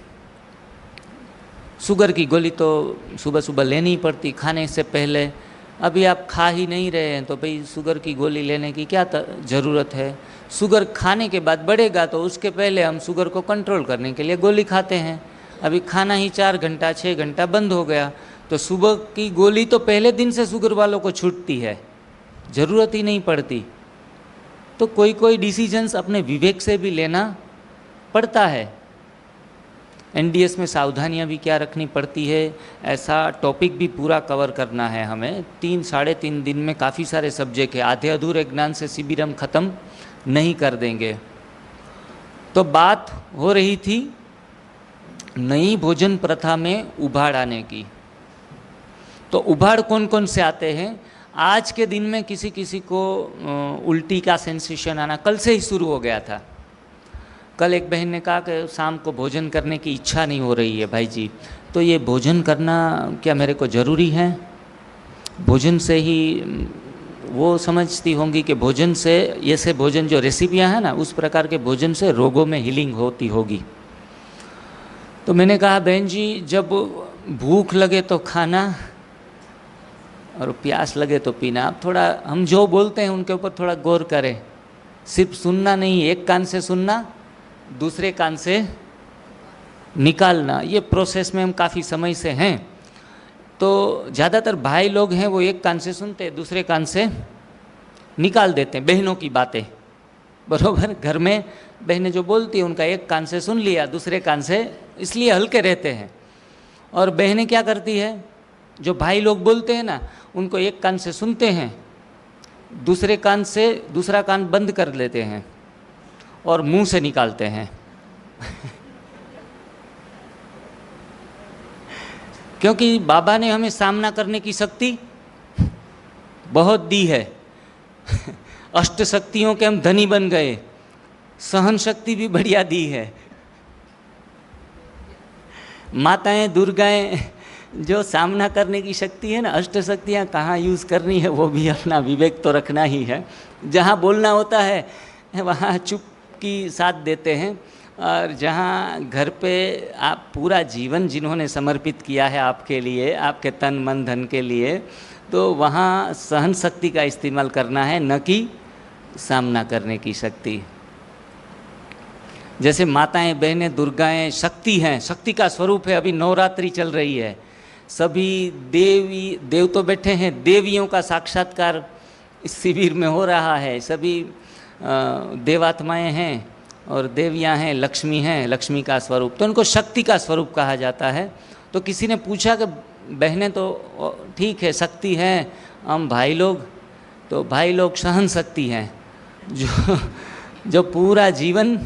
शुगर की गोली तो सुबह सुबह लेनी पड़ती खाने से पहले। अभी आप खा ही नहीं रहे हैं तो भाई शुगर की गोली लेने की क्या ज़रूरत है। शुगर खाने के बाद बढ़ेगा तो उसके पहले हम शुगर को कंट्रोल करने के लिए गोली खाते हैं। अभी खाना ही 4 घंटा 6 घंटा बंद हो गया तो सुबह की गोली तो पहले दिन से शुगर वालों को छूटती है, ज़रूरत ही नहीं पड़ती। तो कोई कोई डिसीजंस अपने विवेक से भी लेना पड़ता है। एनडीएस में सावधानियां भी क्या रखनी पड़ती है, ऐसा टॉपिक भी पूरा कवर करना है हमें। 3-3.5 दिन में काफ़ी सारे सब्जेक्ट है। आधे अधूरे ज्ञान से शिविर हम ख़त्म नहीं कर देंगे। तो बात हो रही थी नई भोजन प्रथा में उभाड़ आने की। तो उभाड़ कौन कौन से आते हैं? आज के दिन में किसी किसी को उल्टी का सेंसेशन आना कल से ही शुरू हो गया था। कल एक बहन ने कहा कि शाम को भोजन करने की इच्छा नहीं हो रही है भाई जी, तो ये भोजन करना क्या मेरे को ज़रूरी है? भोजन से ही वो समझती होंगी कि भोजन से, ऐसे भोजन जो रेसिपियां हैं ना, उस प्रकार के भोजन से रोगों में हीलिंग होती होगी। तो मैंने कहा बहन जी, जब भूख लगे तो खाना और प्यास लगे तो पीना। अब थोड़ा हम जो बोलते हैं उनके ऊपर थोड़ा गौर करें। सिर्फ सुनना नहीं, एक कान से सुनना, दूसरे कान से निकालना, ये प्रोसेस में हम काफ़ी समय से हैं। तो ज़्यादातर भाई लोग हैं वो एक कान से सुनते हैं, दूसरे कान से निकाल देते हैं बहनों की बातें। बरोबर, घर में बहनें जो बोलती हैं उनका एक कान से सुन लिया, दूसरे कान से, इसलिए हल्के रहते हैं। और बहनें क्या करती है, जो भाई लोग बोलते हैं ना, उनको एक कान से सुनते हैं, दूसरे कान से दूसरा कान बंद कर लेते हैं और मुंह से निकालते हैं। क्योंकि बाबा ने हमें सामना करने की शक्ति बहुत दी है। अष्ट शक्तियों के हम धनी बन गए, सहन शक्ति भी बढ़िया दी है। माताएं दुर्गाएं जो सामना करने की शक्ति है ना, अष्ट शक्तियाँ कहाँ यूज़ करनी है वो भी अपना विवेक तो रखना ही है। जहाँ बोलना होता है वहाँ चुप की साथ देते हैं, और जहाँ घर पे आप पूरा जीवन जिन्होंने समर्पित किया है आपके लिए, आपके तन मन धन के लिए, तो वहाँ सहन शक्ति का इस्तेमाल करना है, न कि सामना करने की शक्ति। जैसे माताएं बहनें दुर्गाएं शक्ति हैं, शक्ति का स्वरूप है। अभी नवरात्रि चल रही है, सभी देव तो बैठे हैं, देवियों का साक्षात्कार इस शिविर में हो रहा है। सभी देवात्माएं हैं और देवियां हैं, लक्ष्मी हैं, लक्ष्मी का स्वरूप, तो उनको शक्ति का स्वरूप कहा जाता है। तो किसी ने पूछा कि बहनें तो ठीक है शक्ति हैं, हम भाई लोग, तो भाई लोग सहन शक्ति हैं, जो पूरा जीवन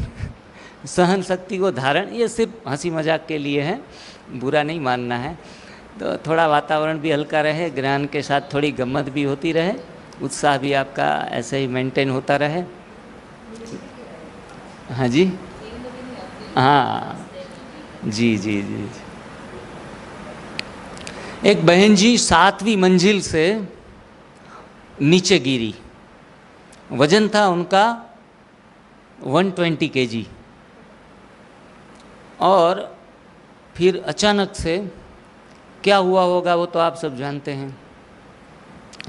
सहन शक्ति को धारण, ये सिर्फ हंसी मजाक के लिए है, बुरा नहीं मानना है। तो थोड़ा वातावरण भी हल्का रहे, ज्ञान के साथ थोड़ी गम्मत भी होती रहे, उत्साह भी आपका ऐसे ही मेंटेन होता रहे। हाँ जी, हाँ जी जी जी। एक बहन जी 7वीं मंजिल से नीचे गिरी, वजन था उनका 120 kg, और फिर अचानक से क्या हुआ होगा वो तो आप सब जानते हैं।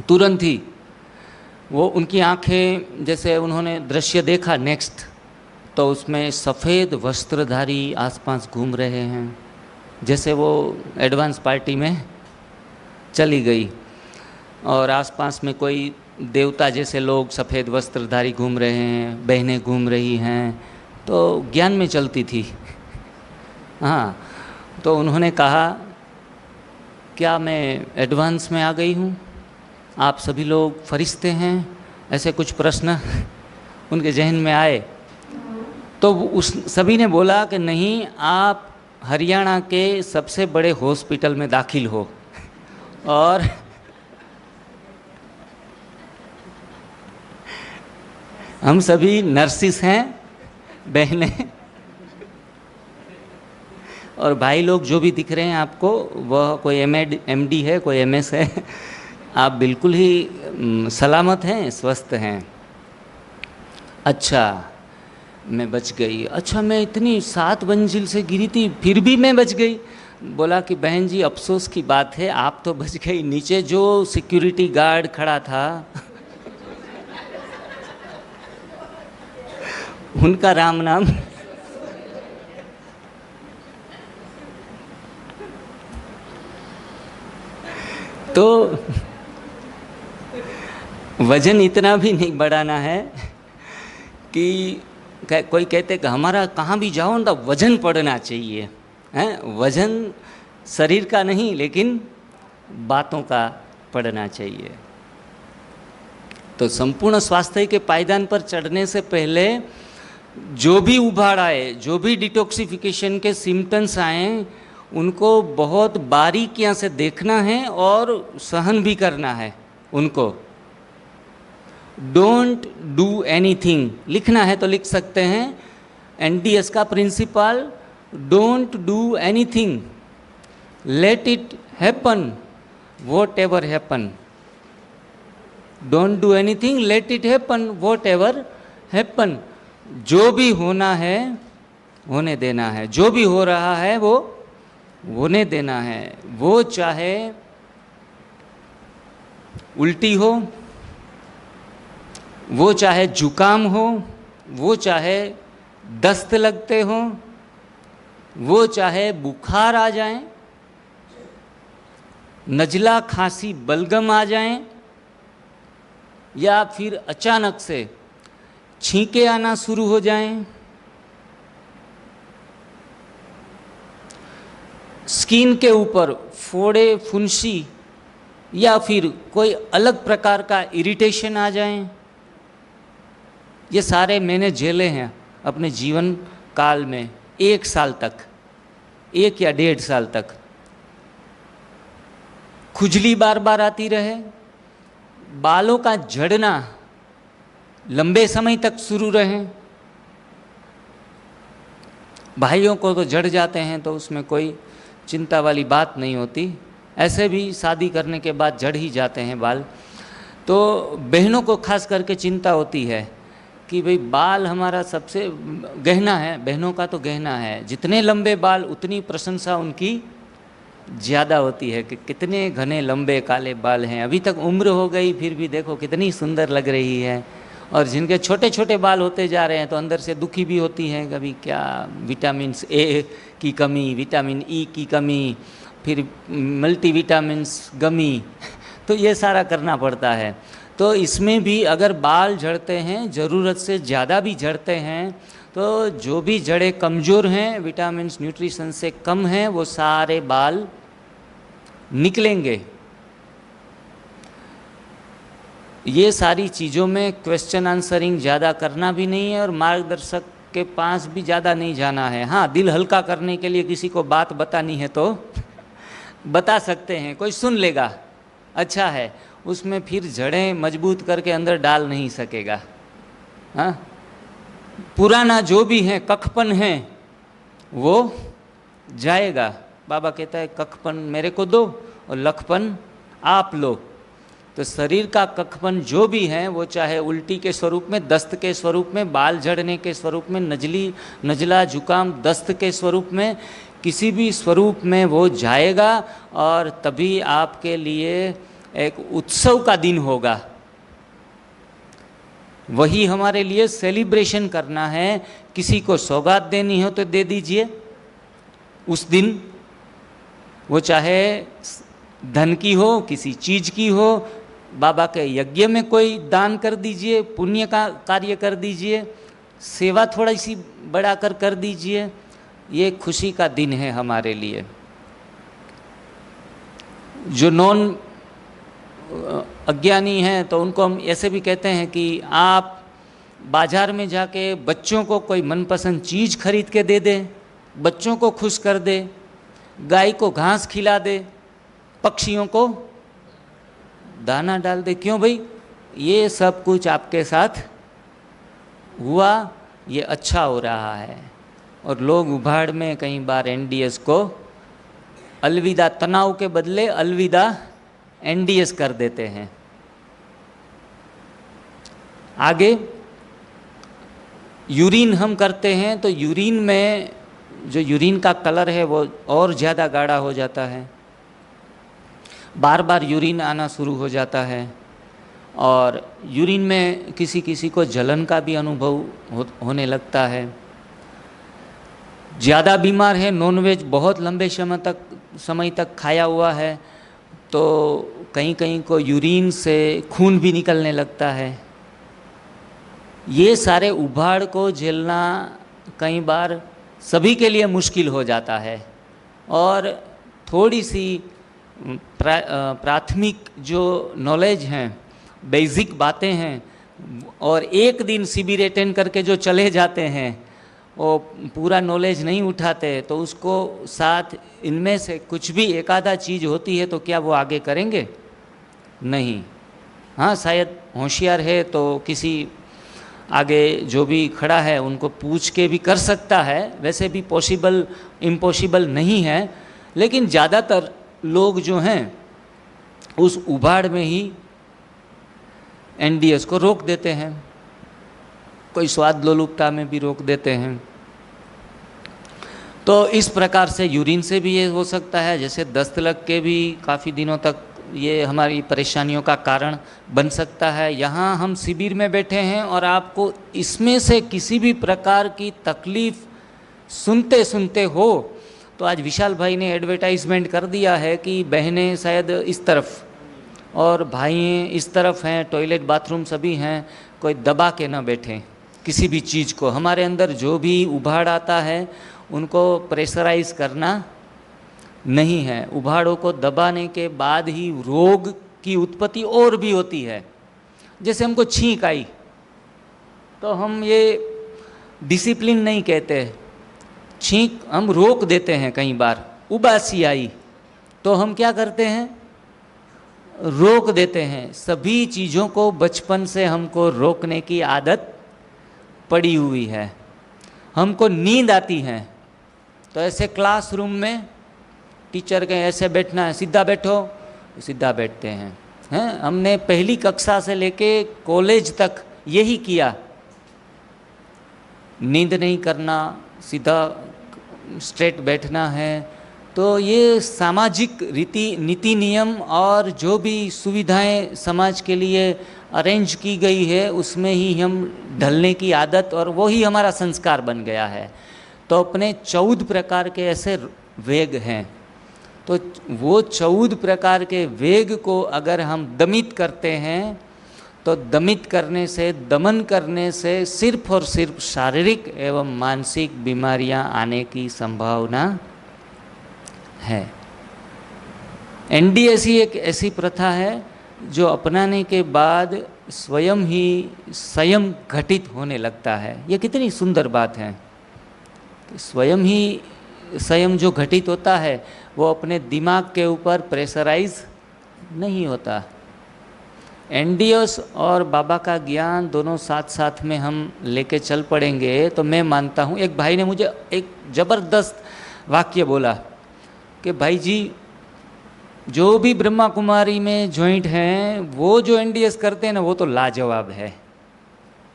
तुरंत ही वो उनकी आंखें, जैसे उन्होंने दृश्य देखा नेक्स्ट, तो उसमें सफ़ेद वस्त्रधारी आसपास घूम रहे हैं, जैसे वो एडवांस पार्टी में चली गई, और आसपास में कोई देवता जैसे लोग सफ़ेद वस्त्रधारी घूम रहे हैं, बहनें घूम रही हैं, तो ज्ञान में चलती थी। हाँ, तो उन्होंने कहा, क्या मैं एडवांस में आ गई हूँ? आप सभी लोग फरिश्ते हैं? ऐसे कुछ प्रश्न उनके जहन में आए। तो उस सभी ने बोला कि नहीं, आप हरियाणा के सबसे बड़े हॉस्पिटल में दाखिल हो और हम सभी नर्सिस हैं, बहनें और भाई लोग जो भी दिख रहे हैं आपको, वह कोई MD है, कोई MS है। आप बिल्कुल ही सलामत हैं, स्वस्थ हैं। अच्छा, मैं बच गई। अच्छा, मैं इतनी 7 मंजिल से गिरी थी, फिर भी मैं बच गई। बोला कि बहन जी, अफसोस की बात है, आप तो बच गई, नीचे जो सिक्योरिटी गार्ड खड़ा था उनका राम नाम। तो वजन इतना भी नहीं बढ़ाना है कि कोई कहते कि हमारा कहाँ भी जाओ ना वजन पड़ना चाहिए, हैं? वजन शरीर का नहीं, लेकिन बातों का पड़ना चाहिए। तो संपूर्ण स्वास्थ्य के पायदान पर चढ़ने से पहले जो भी उभाड़ आए, जो भी डिटॉक्सिफिकेशन के सिम्टम्स आए, उनको बहुत बारीकियां से देखना है और सहन भी करना है उनको। डोंट डू एनीथिंग लिखना है तो लिख सकते हैं। NDS का principle, don't do anything, let it happen, whatever happen. Don't do anything, let it happen, whatever happen. जो भी होना है होने देना है, जो भी हो रहा है वो होने देना है। वो चाहे उल्टी हो, वो चाहे जुकाम हो, वो चाहे दस्त लगते हो, वो चाहे बुखार आ जाए, नजला खांसी बलगम आ जाए, या फिर अचानक से छींके आना शुरू हो जाएं, स्किन के ऊपर फोड़े, फुंसी या फिर कोई अलग प्रकार का इरिटेशन आ जाए। ये सारे मैंने झेले हैं अपने जीवन काल में, 1 साल तक, 1 या 1.5 साल तक। खुजली बार बार आती रहे, बालों का झड़ना लंबे समय तक शुरू रहे। भाइयों को तो झड़ जाते हैं तो उसमें कोई चिंता वाली बात नहीं होती, ऐसे भी शादी करने के बाद झड़ ही जाते हैं बाल। तो बहनों को खास करके चिंता होती है कि भाई बाल हमारा सबसे गहना है, बहनों का तो गहना है। जितने लंबे बाल उतनी प्रशंसा उनकी ज़्यादा होती है कि कितने घने लंबे काले बाल हैं, अभी तक उम्र हो गई फिर भी देखो कितनी सुंदर लग रही है। और जिनके छोटे छोटे बाल होते जा रहे हैं तो अंदर से दुखी भी होती हैं, कभी क्या विटामिन A की कमी, विटामिन E की कमी, फिर मल्टीविटामिन्स गमी, तो ये सारा करना पड़ता है। तो इसमें भी अगर बाल झड़ते हैं, ज़रूरत से ज़्यादा भी झड़ते हैं, तो जो भी जड़ें कमज़ोर हैं, विटामिन्स न्यूट्रिशन से कम हैं, वो सारे बाल निकलेंगे। ये सारी चीज़ों में क्वेश्चन आंसरिंग ज़्यादा करना भी नहीं है और मार्गदर्शक के पास भी ज़्यादा नहीं जाना है। हाँ, दिल हल्का करने के लिए किसी को बात बतानी है तो बता सकते हैं, कोई सुन लेगा, अच्छा है। उसमें फिर जड़ें मजबूत करके अंदर डाल नहीं सकेगा। हाँ, पुराना जो भी है, कखपन है, वो जाएगा। बाबा कहता है कखपन मेरे को दो और लखपन आप लो। तो शरीर का कखपन जो भी है, वो चाहे उल्टी के स्वरूप में, दस्त के स्वरूप में, बाल झड़ने के स्वरूप में, नजला जुकाम दस्त के स्वरूप में, किसी भी स्वरूप में वो जाएगा और तभी आपके लिए एक उत्सव का दिन होगा। वही हमारे लिए सेलिब्रेशन करना है। किसी को सौगात देनी हो तो दे दीजिए उस दिन, वो चाहे धन की हो, किसी चीज़ की हो। बाबा के यज्ञ में कोई दान कर दीजिए, पुण्य का कार्य कर दीजिए, सेवा थोड़ी सी बढ़ाकर कर दीजिए। ये खुशी का दिन है हमारे लिए। जो नॉन अज्ञानी हैं तो उनको हम ऐसे भी कहते हैं कि आप बाजार में जाके बच्चों को कोई मनपसंद चीज़ खरीद के दे दे, बच्चों को खुश कर दे, गाय को घास खिला दे, पक्षियों को दाना डाल दे। क्यों भाई? ये सब कुछ आपके साथ हुआ, ये अच्छा हो रहा है। और लोग उभाड़ में कई बार एनडीएस को अलविदा, तनाव के बदले अलविदा एनडीएस कर देते हैं। आगे यूरिन हम करते हैं तो यूरिन में जो यूरिन का कलर है वो और ज़्यादा गाढ़ा हो जाता है, बार बार यूरिन आना शुरू हो जाता है, और यूरिन में किसी किसी को जलन का भी अनुभव होने लगता है। ज़्यादा बीमार है, नॉनवेज बहुत लंबे समय तक खाया हुआ है, तो कहीं कहीं को यूरिन से खून भी निकलने लगता है। ये सारे उभाड़ को झेलना कई बार सभी के लिए मुश्किल हो जाता है, और थोड़ी सी प्राथमिक जो नॉलेज हैं, बेसिक बातें हैं, और एक दिन शिविर अटेंड करके जो चले जाते हैं वो पूरा नॉलेज नहीं उठाते, तो उसको साथ इनमें से कुछ भी एक आधा चीज़ होती है तो क्या वो आगे करेंगे? नहीं। हाँ, शायद होशियार है तो किसी आगे जो भी खड़ा है उनको पूछ के भी कर सकता है, वैसे भी इम्पॉसिबल नहीं है, लेकिन ज़्यादातर लोग जो हैं उस उभाड़ में ही एनडीएस को रोक देते हैं, कोई स्वाद लोलुपता में भी रोक देते हैं। तो इस प्रकार से यूरिन से भी ये हो सकता है, जैसे दस्त लग के भी काफ़ी दिनों तक ये हमारी परेशानियों का कारण बन सकता है। यहाँ हम शिविर में बैठे हैं और आपको इसमें से किसी भी प्रकार की तकलीफ़ सुनते सुनते हो तो आज विशाल भाई ने एडवर्टाइजमेंट कर दिया है कि बहनें शायद इस तरफ और भाई इस तरफ हैं, टॉयलेट बाथरूम सभी हैं, कोई दबा के ना बैठें किसी भी चीज़ को। हमारे अंदर जो भी उभाड़ आता है उनको प्रेशराइज करना नहीं है। उभाड़ों को दबाने के बाद ही रोग की उत्पत्ति और भी होती है। जैसे हमको छींक आई तो हम ये डिसिप्लिन नहीं कहते, छींक हम रोक देते हैं। कई बार उबासी आई तो हम क्या करते हैं? रोक देते हैं। सभी चीज़ों को बचपन से हमको रोकने की आदत पड़ी हुई है। हमको नींद आती है तो ऐसे क्लासरूम में टीचर के ऐसे बैठना है, सीधा बैठो, सीधा बैठते हैं। हमने पहली कक्षा से लेके कॉलेज तक यही किया, नींद नहीं करना, सीधा स्ट्रेट बैठना है। तो ये सामाजिक नीति नियम और जो भी सुविधाएं समाज के लिए अरेंज की गई है उसमें ही हम ढलने की आदत, और वो ही हमारा संस्कार बन गया है। तो अपने 14 प्रकार के ऐसे वेग हैं, तो वो 14 प्रकार के वेग को अगर हम दमित करते हैं तो दमित करने से, दमन करने से सिर्फ और सिर्फ शारीरिक एवं मानसिक बीमारियां आने की संभावना है। एनडीएस ही एक ऐसी प्रथा है जो अपनाने के बाद स्वयं ही संयम घटित होने लगता है। ये कितनी सुंदर बात है। स्वयं ही संयम जो घटित होता है वो अपने दिमाग के ऊपर प्रेशराइज नहीं होता। एनडीएस और बाबा का ज्ञान दोनों साथ साथ में हम लेके चल पड़ेंगे तो मैं मानता हूँ। एक भाई ने मुझे एक ज़बरदस्त वाक्य बोला कि भाई जी, जो भी ब्रह्मा कुमारी में जॉइंट हैं वो जो एनडीएस करते हैं ना वो तो लाजवाब है,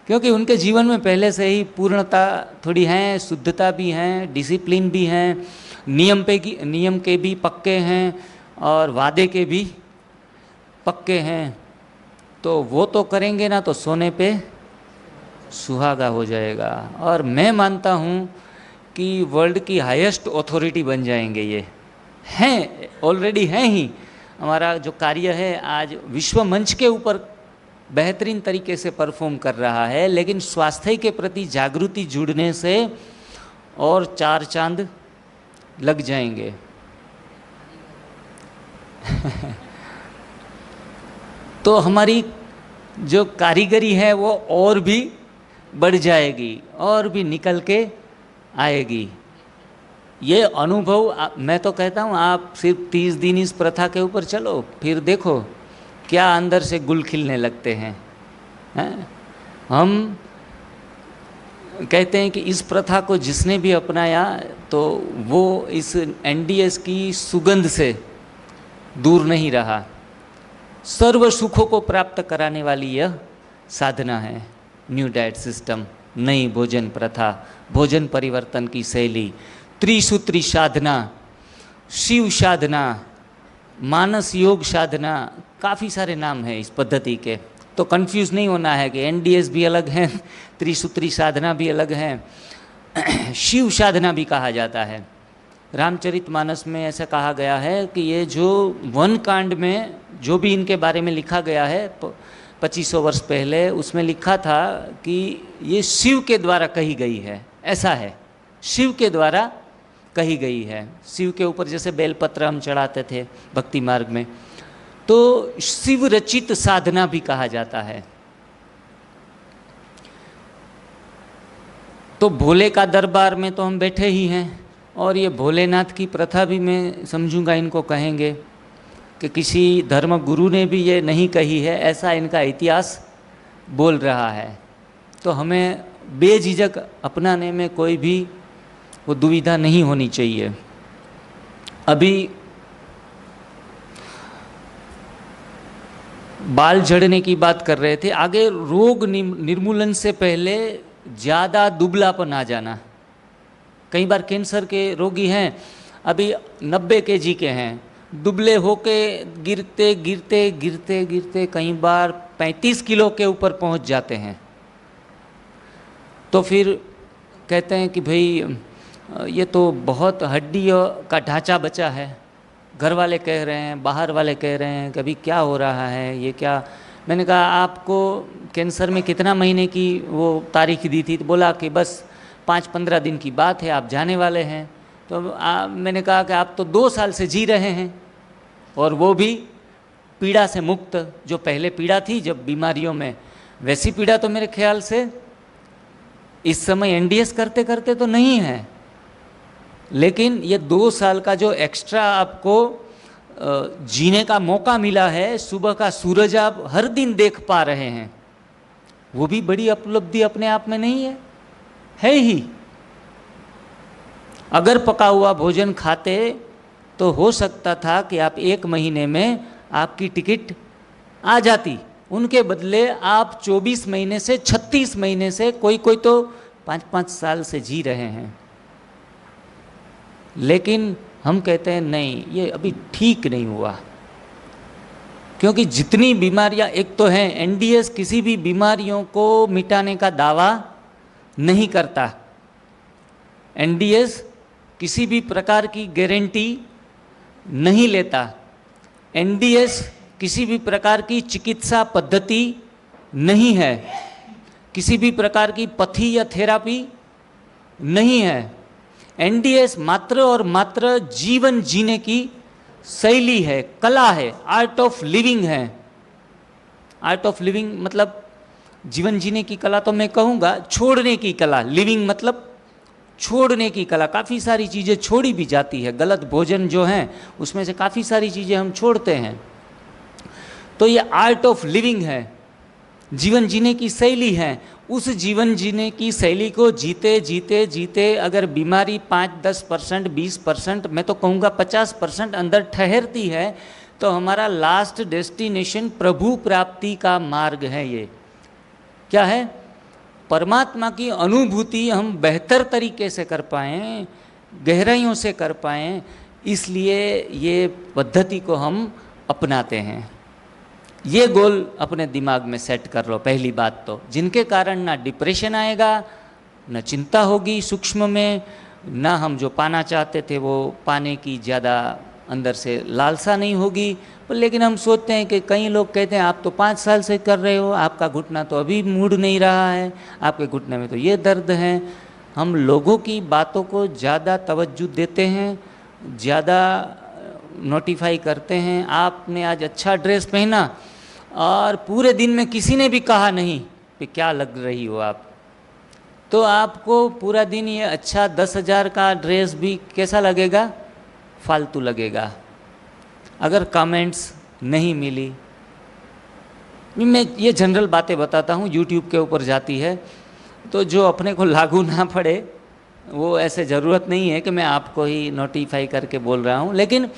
क्योंकि उनके जीवन में पहले से ही पूर्णता थोड़ी है, शुद्धता भी हैं, डिसिप्लिन भी हैं, नियम के भी पक्के हैं और वादे के भी पक्के हैं। तो वो तो करेंगे ना तो सोने पे सुहागा हो जाएगा। और मैं मानता हूँ कि वर्ल्ड की हाईएस्ट अथॉरिटी बन जाएंगे। ये हैं, ऑलरेडी हैं ही। हमारा जो कार्य है आज विश्व मंच के ऊपर बेहतरीन तरीके से परफॉर्म कर रहा है, लेकिन स्वास्थ्य के प्रति जागृति जुड़ने से और 4 चांद लग जाएंगे। तो हमारी जो कारीगरी है वो और भी बढ़ जाएगी और भी निकल के आएगी। ये अनुभव मैं तो कहता हूँ, आप सिर्फ 30 दिन इस प्रथा के ऊपर चलो, फिर देखो क्या अंदर से गुल खिलने लगते हैं। हम कहते हैं कि इस प्रथा को जिसने भी अपनाया तो वो इस एनडीएस की सुगंध से दूर नहीं रहा। सर्व सुखों को प्राप्त कराने वाली यह साधना है न्यू डाइट सिस्टम, नई भोजन प्रथा, भोजन परिवर्तन की शैली, त्रिसूत्री साधना, शिव साधना, मानस योग साधना, काफ़ी सारे नाम हैं इस पद्धति के। तो कंफ्यूज नहीं होना है कि एनडीएस भी अलग है, त्रिसूत्री साधना भी अलग है। शिव साधना भी कहा जाता है। रामचरितमानस में ऐसा कहा गया है कि ये जो वन कांड में जो भी इनके बारे में लिखा गया है 2500 वर्ष पहले, उसमें लिखा था कि ये शिव के द्वारा कही गई है। ऐसा है, शिव के द्वारा कही गई है। शिव के ऊपर जैसे बेलपत्र हम चढ़ाते थे भक्ति मार्ग में, तो शिव रचित साधना भी कहा जाता है। तो भोले का दरबार में तो हम बैठे ही हैं, और ये भोलेनाथ की प्रथा भी मैं समझूंगा इनको कहेंगे कि किसी धर्म गुरु ने भी ये नहीं कही है, ऐसा इनका इतिहास बोल रहा है। तो हमें बेझिझक अपनाने में कोई भी वो दुविधा नहीं होनी चाहिए। अभी बाल झड़ने की बात कर रहे थे, आगे रोग निर्मूलन से पहले ज़्यादा दुबलापन आ जाना। कई बार कैंसर के रोगी हैं, अभी 90 kg के हैं, दुबले होके गिरते गिरते गिरते गिरते कई बार 35 किलो के ऊपर पहुंच जाते हैं। तो फिर कहते हैं कि भाई ये तो बहुत हड्डी का ढांचा बचा है। घर वाले कह रहे हैं, बाहर वाले कह रहे हैं, कभी क्या हो रहा है, ये क्या। मैंने कहा आपको कैंसर में कितना महीने की वो तारीख दी थी? तो बोला कि बस 5-15 दिन की बात है, आप जाने वाले हैं। तो मैंने कहा कि आप तो 2 साल से जी रहे हैं, और वो भी पीड़ा से मुक्त। जो पहले पीड़ा थी जब बीमारियों में, वैसी पीड़ा तो मेरे ख्याल से इस समय एनडीएस करते करते तो नहीं है। लेकिन ये 2 साल का जो एक्स्ट्रा आपको जीने का मौका मिला है, सुबह का सूरज आप हर दिन देख पा रहे हैं, वो भी बड़ी उपलब्धि अपने आप में नहीं है ही। अगर पका हुआ भोजन खाते तो हो सकता था कि आप 1 महीने में आपकी टिकट आ जाती। उनके बदले आप 24 महीने से 36 महीने से, कोई कोई तो 5-5 साल से जी रहे हैं। लेकिन हम कहते हैं नहीं, ये अभी ठीक नहीं हुआ। क्योंकि जितनी बीमारियां, एक तो हैं एनडीएस किसी भी बीमारियों को मिटाने का दावा नहीं करता। एनडीएस किसी भी प्रकार की गारंटी नहीं लेता। एनडीएस किसी भी प्रकार की चिकित्सा पद्धति नहीं है, किसी भी प्रकार की पथी या थेरापी नहीं है। एनडीएस मात्र और मात्र जीवन जीने की शैली है, कला है, आर्ट ऑफ लिविंग है। आर्ट ऑफ लिविंग मतलब जीवन जीने की कला तो मैं कहूँगा छोड़ने की कला। लिविंग मतलब छोड़ने की कला। काफ़ी सारी चीज़ें छोड़ी भी जाती है, गलत भोजन जो है उसमें से काफ़ी सारी चीज़ें हम छोड़ते हैं। तो ये आर्ट ऑफ लिविंग है, जीवन जीने की शैली है। उस जीवन जीने की शैली को जीते जीते जीते अगर बीमारी 5-10%, 20%, मैं तो कहूँगा 50% अंदर ठहरती है, तो हमारा लास्ट डेस्टिनेशन प्रभु प्राप्ति का मार्ग है। ये क्या है? परमात्मा की अनुभूति हम बेहतर तरीके से कर पाएँ, गहराइयों से कर पाएँ, इसलिए ये पद्धति को हम अपनाते हैं। ये गोल अपने दिमाग में सेट कर लो। पहली बात तो, जिनके कारण ना डिप्रेशन आएगा, ना चिंता होगी सूक्ष्म में, ना हम जो पाना चाहते थे वो पाने की ज़्यादा अंदर से लालसा नहीं होगी। लेकिन हम सोचते हैं कि कई लोग कहते हैं आप तो 5 साल से कर रहे हो, आपका घुटना तो अभी मुड़ नहीं रहा है, आपके घुटने में तो ये दर्द है। हम लोगों की बातों को ज़्यादा तवज्जो देते हैं, ज़्यादा नोटिफाई करते हैं। आपने आज अच्छा ड्रेस पहना और पूरे दिन में किसी ने भी कहा नहीं कि क्या लग रही हो आप, तो आपको पूरा दिन ये अच्छा 10,000 का ड्रेस भी कैसा लगेगा? फालतू लगेगा, अगर कमेंट्स नहीं मिली। मैं ये जनरल बातें बताता हूँ, यूट्यूब के ऊपर जाती है, तो जो अपने को लागू ना पड़े वो ऐसे ज़रूरत नहीं है कि मैं आपको ही नोटिफाई करके बोल रहा हूँ, लेकिन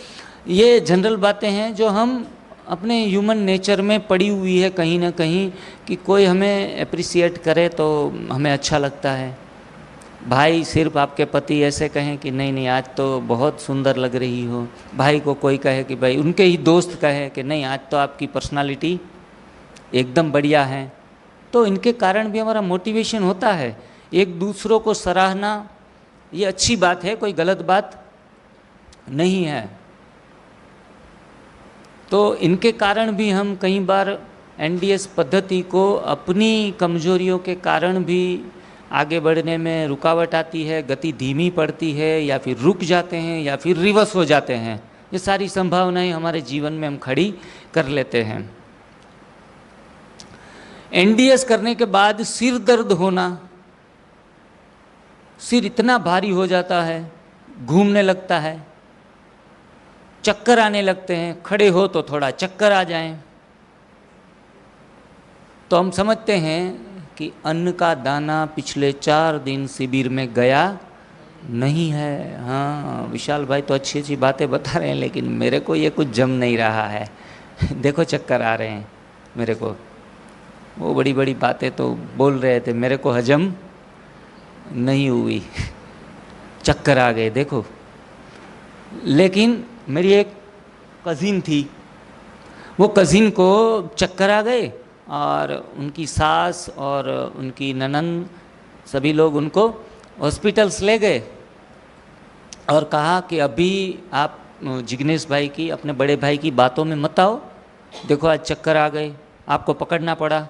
ये जनरल बातें हैं जो हम अपने ह्यूमन नेचर में पड़ी हुई है कहीं ना कहीं, कि कोई हमें अप्रिसिएट करे तो हमें अच्छा लगता है। भाई सिर्फ आपके पति ऐसे कहें कि नहीं नहीं आज तो बहुत सुंदर लग रही हो, भाई को कोई कहे कि भाई, उनके ही दोस्त कहे कि नहीं आज तो आपकी पर्सनालिटी एकदम बढ़िया है, तो इनके कारण भी हमारा मोटिवेशन होता है। एक दूसरों को सराहना ये अच्छी बात है, कोई गलत बात नहीं है। तो इनके कारण भी हम कई बार एनडीएस पद्धति को अपनी कमजोरियों के कारण भी आगे बढ़ने में रुकावट आती है, गति धीमी पड़ती है, या फिर रुक जाते हैं, या फिर रिवर्स हो जाते हैं। ये सारी संभावनाएं हमारे जीवन में हम खड़ी कर लेते हैं। एनडीएस करने के बाद सिर दर्द होना, सिर इतना भारी हो जाता है, घूमने लगता है, चक्कर आने लगते हैं, खड़े हो तो थोड़ा चक्कर आ जाएं, तो हम समझते हैं कि अन्न का दाना पिछले 4 दिन शिविर में गया नहीं है। हाँ विशाल भाई तो अच्छी अच्छी बातें बता रहे हैं, लेकिन मेरे को ये कुछ जम नहीं रहा है देखो चक्कर आ रहे हैं मेरे को, वो बड़ी बड़ी बातें तो बोल रहे थे, मेरे को हजम नहीं हुई चक्कर आ गए देखो। लेकिन मेरी एक कज़िन थी, वो कज़िन को चक्कर आ गए और उनकी सास और उनकी ननंद सभी लोग उनको हॉस्पिटल्स ले गए और कहा कि अभी आप जिग्नेश भाई की, अपने बड़े भाई की बातों में मत आओ, देखो आज चक्कर आ गए, आपको पकड़ना पड़ा।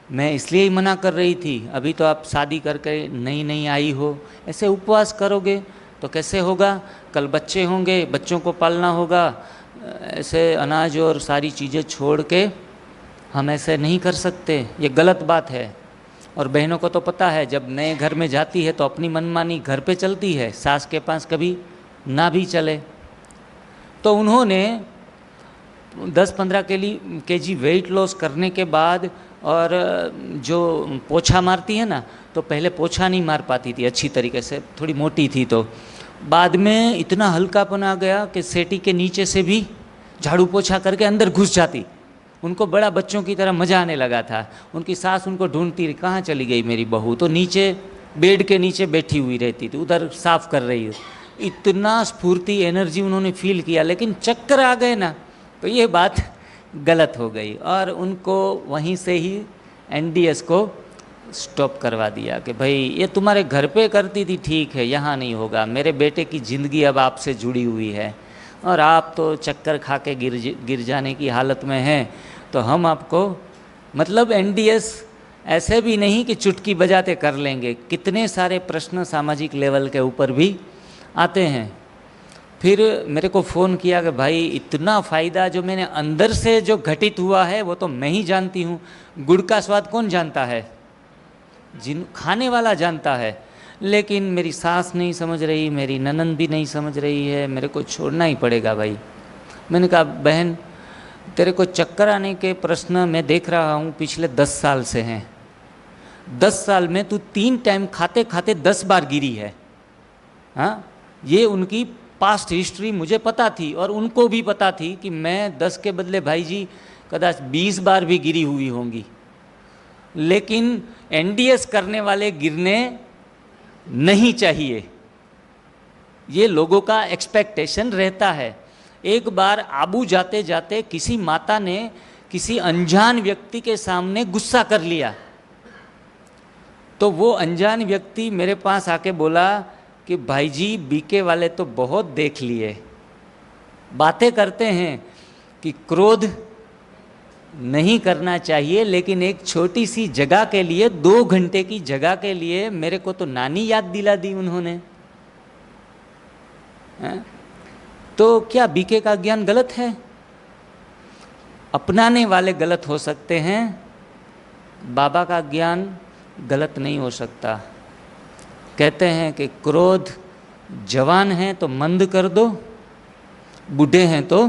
मैं इसलिए ही मना कर रही थी, अभी तो आप शादी करके नई नई आई हो, ऐसे उपवास करोगे तो कैसे होगा, कल बच्चे होंगे, बच्चों को पालना होगा, ऐसे अनाज और सारी चीज़ें छोड़ के हम ऐसे नहीं कर सकते, ये गलत बात है। और बहनों को तो पता है, जब नए घर में जाती है तो अपनी मनमानी घर पे चलती है, सास के पास कभी ना भी चले। तो उन्होंने 10-15 केजी वेट लॉस करने के बाद, और जो पोछा मारती है ना, तो पहले पोछा नहीं मार पाती थी अच्छी तरीके से, थोड़ी मोटी थी, तो बाद में इतना हल्कापन आ गया कि सेटी के नीचे से भी झाड़ू पोछा करके अंदर घुस जाती। उनको बड़ा बच्चों की तरह मज़ा आने लगा था। उनकी सास उनको ढूंढती रही, कहाँ चली गई मेरी बहू, तो नीचे बेड के नीचे बैठी हुई रहती थी, उधर साफ कर रही हो। इतना स्फूर्ति एनर्जी उन्होंने फील किया, लेकिन चक्कर आ गए ना, तो ये बात गलत हो गई और उनको वहीं से ही एनडीएस को स्टॉप करवा दिया कि भाई ये तुम्हारे घर पे करती थी ठीक है, यहाँ नहीं होगा, मेरे बेटे की ज़िंदगी अब आपसे जुड़ी हुई है और आप तो चक्कर खा के गिर जाने की हालत में हैं, तो हम आपको, मतलब एनडीएस ऐसे भी नहीं कि चुटकी बजाते कर लेंगे, कितने सारे प्रश्न सामाजिक लेवल के ऊपर भी आते हैं। फिर मेरे को फ़ोन किया कि भाई इतना फ़ायदा जो मैंने अंदर से जो घटित हुआ है वो तो मैं ही जानती हूँ, गुड़ का स्वाद कौन जानता है, जिन खाने वाला जानता है, लेकिन मेरी सास नहीं समझ रही, मेरी ननंद भी नहीं समझ रही है, मेरे को छोड़ना ही पड़ेगा भाई। मैंने कहा बहन तेरे को चक्कर आने के प्रश्न मैं देख रहा हूँ पिछले 10 साल से हैं, 10 साल में तू 3 टाइम खाते खाते 10 बार गिरी है। हाँ, ये उनकी पास्ट हिस्ट्री मुझे पता थी और उनको भी पता थी कि मैं 10 के बदले भाई जी कदाच 20 बार भी गिरी हुई होंगी, लेकिन एनडीएस करने वाले गिरने नहीं चाहिए, ये लोगों का एक्सपेक्टेशन रहता है। एक बार आबू जाते जाते किसी माता ने किसी अनजान व्यक्ति के सामने गुस्सा कर लिया, तो वो अनजान व्यक्ति मेरे पास आके बोला कि भाई जी बीके वाले तो बहुत देख लिए, बातें करते हैं कि क्रोध नहीं करना चाहिए, लेकिन एक छोटी सी जगह के लिए, 2 घंटे की जगह के लिए मेरे को तो नानी याद दिला दी उन्होंने। तो क्या बीके का ज्ञान गलत है? अपनाने वाले गलत हो सकते हैं, बाबा का ज्ञान गलत नहीं हो सकता। कहते हैं कि क्रोध जवान है तो मंद कर दो, बूढ़े हैं तो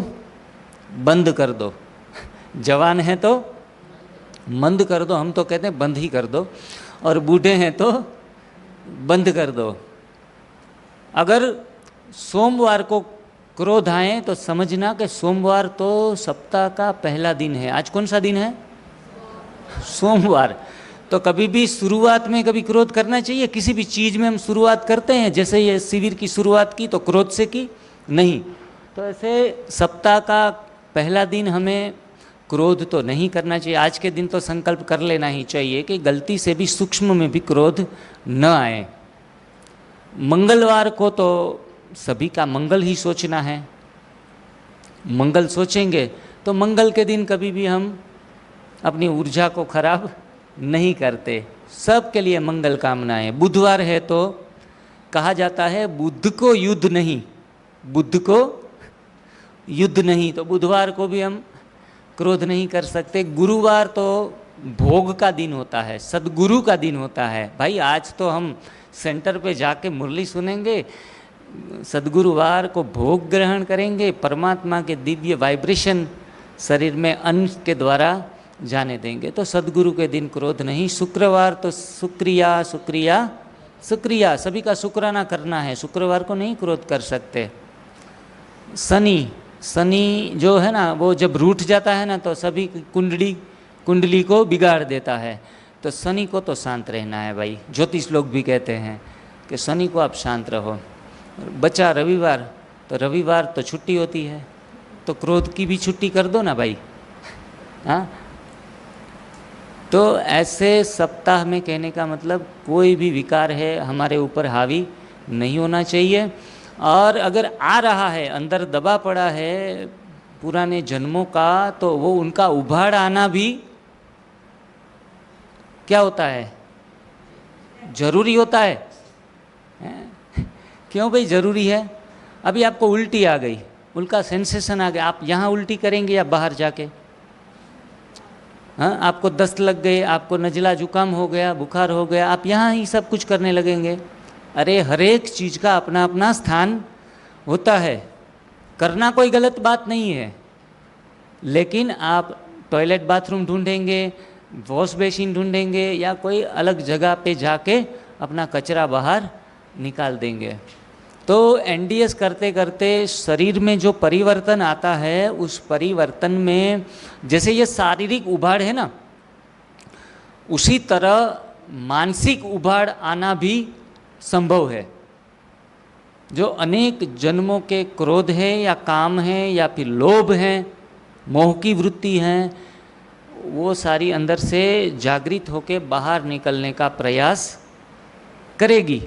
बंद कर दो। जवान है तो मंद कर दो, हम तो कहते हैं बंद ही कर दो, और बूढ़े हैं तो बंद कर दो। अगर सोमवार को क्रोध आए तो समझना कि सोमवार तो सप्ताह का पहला दिन है। आज कौन सा दिन है? सोमवार। तो कभी भी शुरुआत में कभी क्रोध करना चाहिए? किसी भी चीज़ में हम शुरुआत करते हैं, जैसे ये शिविर की शुरुआत की तो क्रोध से की नहीं। तो ऐसे सप्ताह का पहला दिन हमें क्रोध तो नहीं करना चाहिए। आज के दिन तो संकल्प कर लेना ही चाहिए कि गलती से भी सूक्ष्म में भी क्रोध न आए। मंगलवार को तो सभी का मंगल ही सोचना है। मंगल सोचेंगे तो मंगल के दिन कभी भी हम अपनी ऊर्जा को खराब नहीं करते। सबके लिए मंगल कामनाएं। बुधवार है तो कहा जाता है बुध को युद्ध नहीं, बुध को युद्ध नहीं, तो बुधवार को भी हम क्रोध नहीं कर सकते। गुरुवार तो भोग का दिन होता है, सदगुरु का दिन होता है। भाई आज तो हम सेंटर पे जाके मुरली सुनेंगे, सदगुरुवार को भोग ग्रहण करेंगे, परमात्मा के दिव्य वाइब्रेशन शरीर में अन्न के द्वारा जाने देंगे। तो सदगुरु के दिन क्रोध नहीं। शुक्रवार तो शुक्रिया शुक्रिया शुक्रिया, सभी का शुक्राना करना है, शुक्रवार को नहीं क्रोध कर सकते। शनि जो है ना, वो जब रूठ जाता है ना तो सभी कुंडली को बिगाड़ देता है। तो शनि को तो शांत रहना है भाई। ज्योतिष लोग भी कहते हैं कि शनि को आप शांत रहो। बचा रविवार, तो रविवार तो छुट्टी होती है, तो क्रोध की भी छुट्टी कर दो ना भाई। हाँ, तो ऐसे सप्ताह में कहने का मतलब कोई भी विकार है हमारे ऊपर हावी नहीं होना चाहिए। और अगर आ रहा है, अंदर दबा पड़ा है पुराने जन्मों का, तो वो उनका उभाड़ आना भी क्या होता है? जरूरी होता है। क्यों भाई जरूरी है? अभी आपको उल्टी आ गई, उल्का सेंसेशन आ गया, आप यहाँ उल्टी करेंगे या बाहर जाके? हाँ, आपको दस्त लग गए, आपको नज़ला जुकाम हो गया, बुखार हो गया, आप यहाँ ही सब कुछ करने लगेंगे। अरे हर एक चीज़ का अपना अपना स्थान होता है। करना कोई गलत बात नहीं है, लेकिन आप टॉयलेट बाथरूम ढूंढेंगे, वॉश बेसिन ढूंढेंगे, या कोई अलग जगह पे जाके अपना कचरा बाहर निकाल देंगे। तो एनडीएस करते करते शरीर में जो परिवर्तन आता है, उस परिवर्तन में जैसे ये शारीरिक उभाड़ है ना, उसी तरह मानसिक उभाड़ आना भी संभव है। जो अनेक जन्मों के क्रोध है या काम है या फिर लोभ है, मोह की वृत्ति है, वो सारी अंदर से जागृत होकर बाहर निकलने का प्रयास करेगी।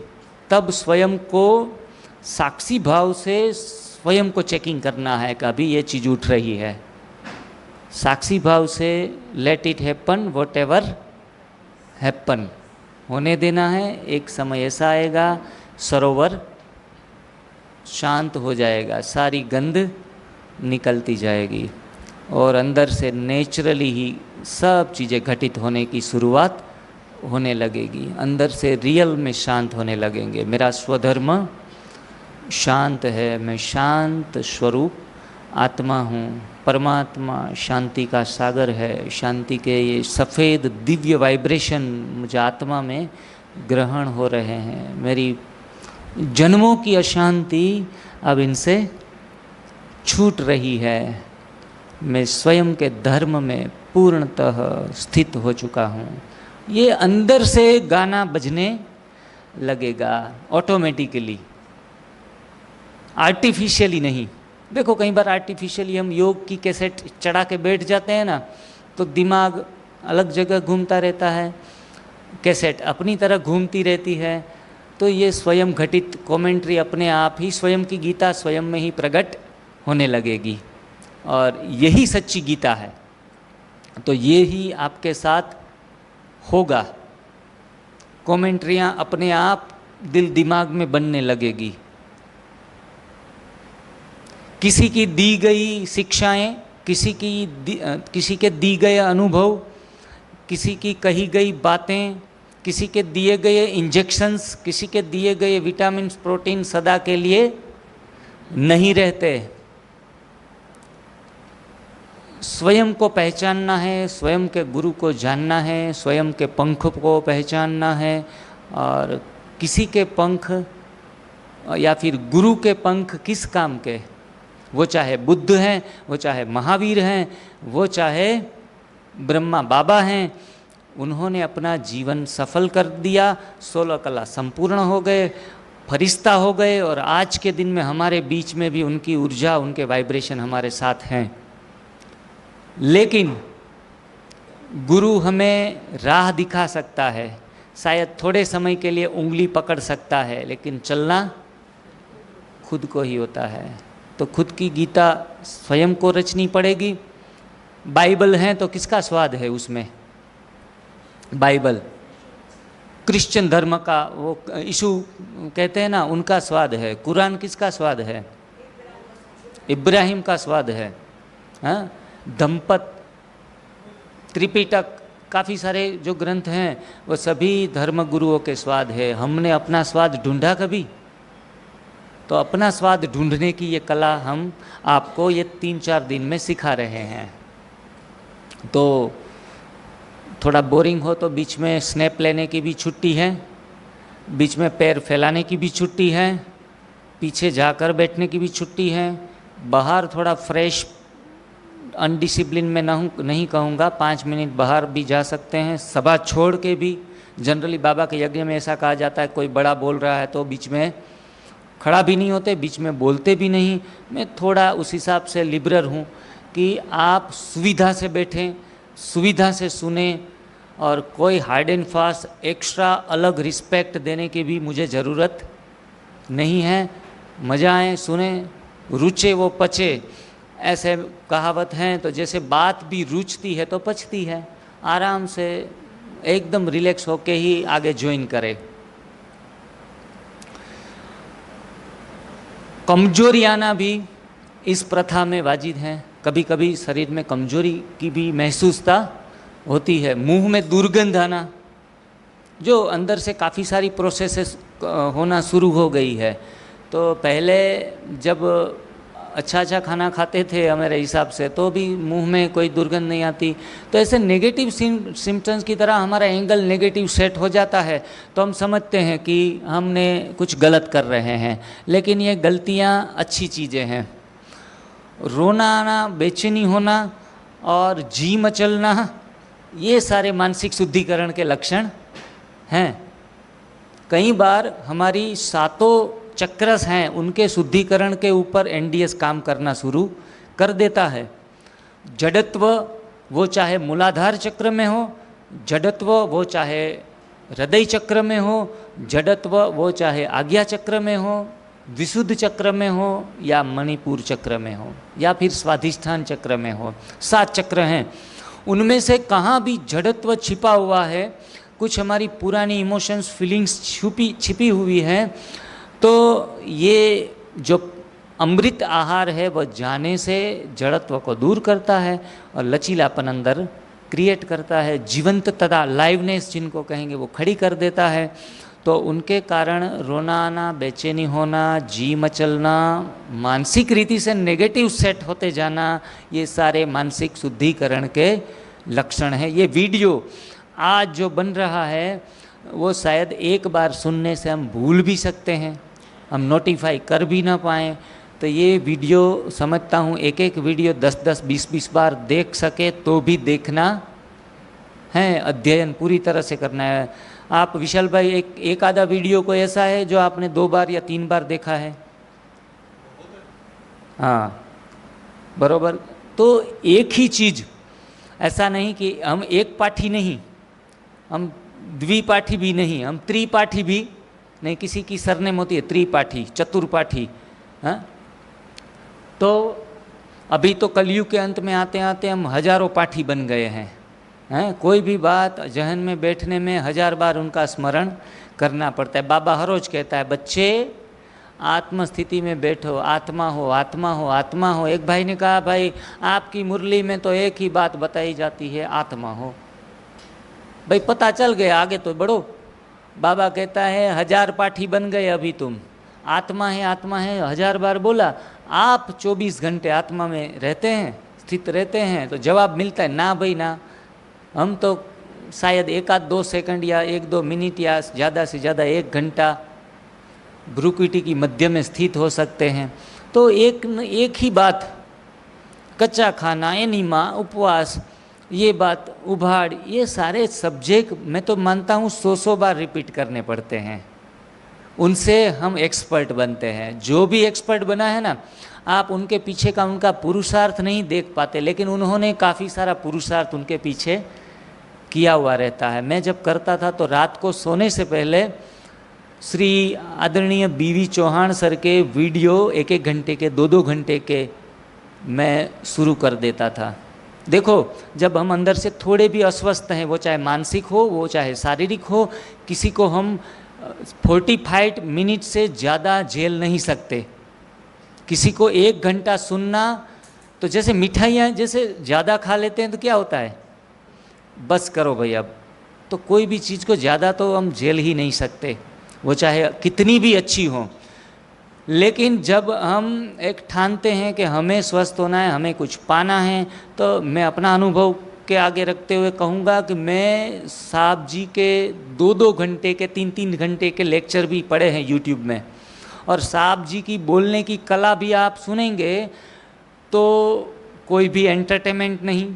तब स्वयं को साक्षी भाव से स्वयं को चेकिंग करना है कि अभी ये चीज़ उठ रही है। साक्षी भाव से late it happen whatever happen, होने देना है। एक समय ऐसा आएगा सरोवर शांत हो जाएगा, सारी गंध निकलती जाएगी और अंदर से नेचुरली ही सब चीज़ें घटित होने की शुरुआत होने लगेगी। अंदर से रियल में शांत होने लगेंगे। मेरा स्वधर्म शांत है, मैं शांत स्वरूप आत्मा हूँ। परमात्मा शांति का सागर है। शांति के ये सफ़ेद दिव्य वाइब्रेशन मुझे आत्मा में ग्रहण हो रहे हैं। मेरी जन्मों की अशांति अब इनसे छूट रही है। मैं स्वयं के धर्म में पूर्णतः स्थित हो चुका हूँ। ये अंदर से गाना बजने लगेगा ऑटोमेटिकली, आर्टिफिशियली नहीं। देखो कई बार आर्टिफिशियली हम योग की कैसेट चढ़ा के बैठ जाते हैं ना, तो दिमाग अलग जगह घूमता रहता है, कैसेट अपनी तरह घूमती रहती है। तो ये स्वयं घटित कमेंट्री अपने आप ही स्वयं की गीता स्वयं में ही प्रकट होने लगेगी। और यही सच्ची गीता है। तो ये ही आपके साथ होगा। कमेंट्रियाँ अपने आप दिल दिमाग में बनने लगेगी। किसी की दी गई शिक्षाएं, किसी के दी गए अनुभव, किसी की कही गई बातें, किसी के दिए गए इंजेक्शंस, किसी के दिए गए विटामिन प्रोटीन सदा के लिए नहीं रहते। स्वयं को पहचानना है, स्वयं के गुरु को जानना है, स्वयं के पंख को पहचानना है। और किसी के पंख या फिर गुरु के पंख किस काम के, वो चाहे बुद्ध हैं, वो चाहे महावीर हैं, वो चाहे ब्रह्मा बाबा हैं, उन्होंने अपना जीवन सफल कर दिया, 16 कला संपूर्ण हो गए, फरिश्ता हो गए, और आज के दिन में हमारे बीच में भी उनकी ऊर्जा, उनके वाइब्रेशन हमारे साथ हैं। लेकिन गुरु हमें राह दिखा सकता है, शायद थोड़े समय के लिए उंगली पकड़ सकता है, लेकिन चलना खुद को ही होता है। तो खुद की गीता स्वयं को रचनी पड़ेगी। बाइबल है तो किसका स्वाद है उसमें? बाइबल क्रिश्चियन धर्म का, वो यीशु कहते हैं ना, उनका स्वाद है। कुरान किसका स्वाद है? इब्राहिम का स्वाद है। हाँ, धम्पत, त्रिपिटक, काफ़ी सारे जो ग्रंथ हैं वो सभी धर्म गुरुओं के स्वाद है। हमने अपना स्वाद ढूंढा कभी? तो अपना स्वाद ढूंढने की ये कला हम आपको ये 3-4 दिन में सिखा रहे हैं। तो थोड़ा बोरिंग हो तो बीच में स्नैप लेने की भी छुट्टी है, बीच में पैर फैलाने की भी छुट्टी है, पीछे जाकर बैठने की भी छुट्टी है। बाहर थोड़ा फ्रेश, अनडिसिप्लिन में नहीं कहूँगा, 5 मिनट बाहर भी जा सकते हैं, सभा छोड़ के भी। जनरली बाबा के यज्ञ में ऐसा कहा जाता है, कोई बड़ा बोल रहा है तो बीच में खड़ा भी नहीं होते, बीच में बोलते भी नहीं। मैं थोड़ा उस हिसाब से लिबरल हूँ कि आप सुविधा से बैठें, सुविधा से सुने, और कोई हार्ड एंड फास्ट एक्स्ट्रा अलग रिस्पेक्ट देने की भी मुझे ज़रूरत नहीं है। मज़ा आए, सुने, रुचे वो पचे, ऐसे कहावत हैं। तो जैसे बात भी रुचती है तो पचती है। आराम से एकदम रिलैक्स होके ही आगे ज्वाइन करें। कमजोरी आना भी इस प्रथा में वाजिद है। कभी कभी शरीर में कमजोरी की भी महसूसता होती है। मुंह में दुर्गंध आना, जो अंदर से काफ़ी सारी प्रोसेसेस होना शुरू हो गई है। तो पहले जब अच्छा खाना खाते थे हमारे हिसाब से, तो भी मुंह में कोई दुर्गंध नहीं आती। तो ऐसे नेगेटिव सिम्टम्स की तरह हमारा एंगल नेगेटिव सेट हो जाता है, तो हम समझते हैं कि हमने कुछ गलत कर रहे हैं। लेकिन ये गलतियाँ अच्छी चीज़ें हैं। रोना आना, बेचैनी होना और जी मचलना, ये सारे मानसिक शुद्धिकरण के लक्षण हैं। कई बार हमारी 7 चक्रस हैं, उनके शुद्धिकरण के ऊपर एनडीएस काम करना शुरू कर देता है। जड़त्व वो चाहे मूलाधार चक्र में हो, जड़त्व वो चाहे हृदय चक्र में हो, जड़त्व वो चाहे आज्ञा चक्र में हो, विशुद्ध चक्र में हो, या मणिपुर चक्र में हो, या फिर स्वाधिष्ठान चक्र में हो। 7 चक्र हैं। उनमें से कहाँ भी जड़त्व छिपा हुआ है, कुछ हमारी पुरानी इमोशंस, फीलिंग्स छिपी हुई हैं, तो ये जो अमृत आहार है वह जाने से जड़त्व को दूर करता है और लचीलापन अंदर क्रिएट करता है। जीवंतता, लाइवनेस जिनको कहेंगे, वो खड़ी कर देता है। तो उनके कारण रोना आना, बेचैनी होना, जी मचलना, मानसिक रीति से नेगेटिव सेट होते जाना, ये सारे मानसिक शुद्धिकरण के लक्षण हैं। ये वीडियो आज जो बन रहा है वो शायद एक बार सुनने से हम भूल भी सकते हैं, हम नोटिफाई कर भी ना पाएँ। तो ये वीडियो समझता हूँ एक वीडियो 10-10, 20-20 बार देख सके तो भी देखना है, अध्ययन पूरी तरह से करना है। आप विशाल भाई, एक आधा वीडियो को ऐसा है जो आपने 2 बार या 3 बार देखा है? हाँ, बरोबर। तो एक ही चीज़, ऐसा नहीं कि हम एक पाठी नहीं, हम द्विपाठी भी नहीं, हम त्रिपाठी भी नहीं। किसी की सरनेम होती है त्रिपाठी, चतुर्पाठी। हाँ, तो अभी तो कलयुग के अंत में आते आते हम हजारों पाठी बन गए हैं। कोई भी बात जहन में बैठने में 1000 बार उनका स्मरण करना पड़ता है। बाबा हर रोज कहता है, बच्चे आत्म स्थिति में बैठो, आत्मा हो, आत्मा हो, आत्मा हो। एक भाई ने कहा, भाई आपकी मुरली में तो एक ही बात बताई जाती है, आत्मा हो। भाई पता चल गया, आगे तो बढ़ो। बाबा कहता है 1000 पाठी बन गए अभी तुम, आत्मा है, आत्मा है 1000 बार बोला, आप 24 घंटे आत्मा में रहते हैं, स्थित रहते हैं? तो जवाब मिलता है, ना भाई ना, हम तो शायद 1-2 सेकंड या 1-2 मिनट या ज़्यादा से ज़्यादा 1 घंटा भ्रुकुटी की मध्य में स्थित हो सकते हैं। तो एक ही बात, कच्चा खाना, एनीमा, उपवास, ये बात, उभाड़, ये सारे सब्जेक्ट मैं तो मानता हूँ 100 बार रिपीट करने पड़ते हैं। उनसे हम एक्सपर्ट बनते हैं। जो भी एक्सपर्ट बना है ना, आप उनके पीछे का उनका पुरुषार्थ नहीं देख पाते, लेकिन उन्होंने काफ़ी सारा पुरुषार्थ उनके पीछे किया हुआ रहता है। मैं जब करता था तो रात को सोने से पहले श्री आदरणीय बीवी चौहान सर के वीडियो 1-1 घंटे के, 2-2 घंटे के मैं शुरू कर देता था। देखो, जब हम अंदर से थोड़े भी अस्वस्थ हैं, वो चाहे मानसिक हो, वो चाहे शारीरिक हो, किसी को हम 45 मिनट से ज़्यादा झेल नहीं सकते। किसी को 1 घंटा सुनना, तो जैसे मिठाइयाँ जैसे ज़्यादा खा लेते हैं तो क्या होता है, बस करो भाई अब। तो कोई भी चीज़ को ज़्यादा तो हम झेल ही नहीं सकते, वो चाहे कितनी भी अच्छी हो। लेकिन जब हम एक ठानते हैं कि हमें स्वस्थ होना है, हमें कुछ पाना है, तो मैं अपना अनुभव के आगे रखते हुए कहूँगा कि मैं साहब जी के 2-2 घंटे के, 3-3 घंटे के लेक्चर भी पढ़े हैं यूट्यूब में, और साहब जी की बोलने की कला भी आप सुनेंगे तो कोई भी एंटरटेनमेंट नहीं,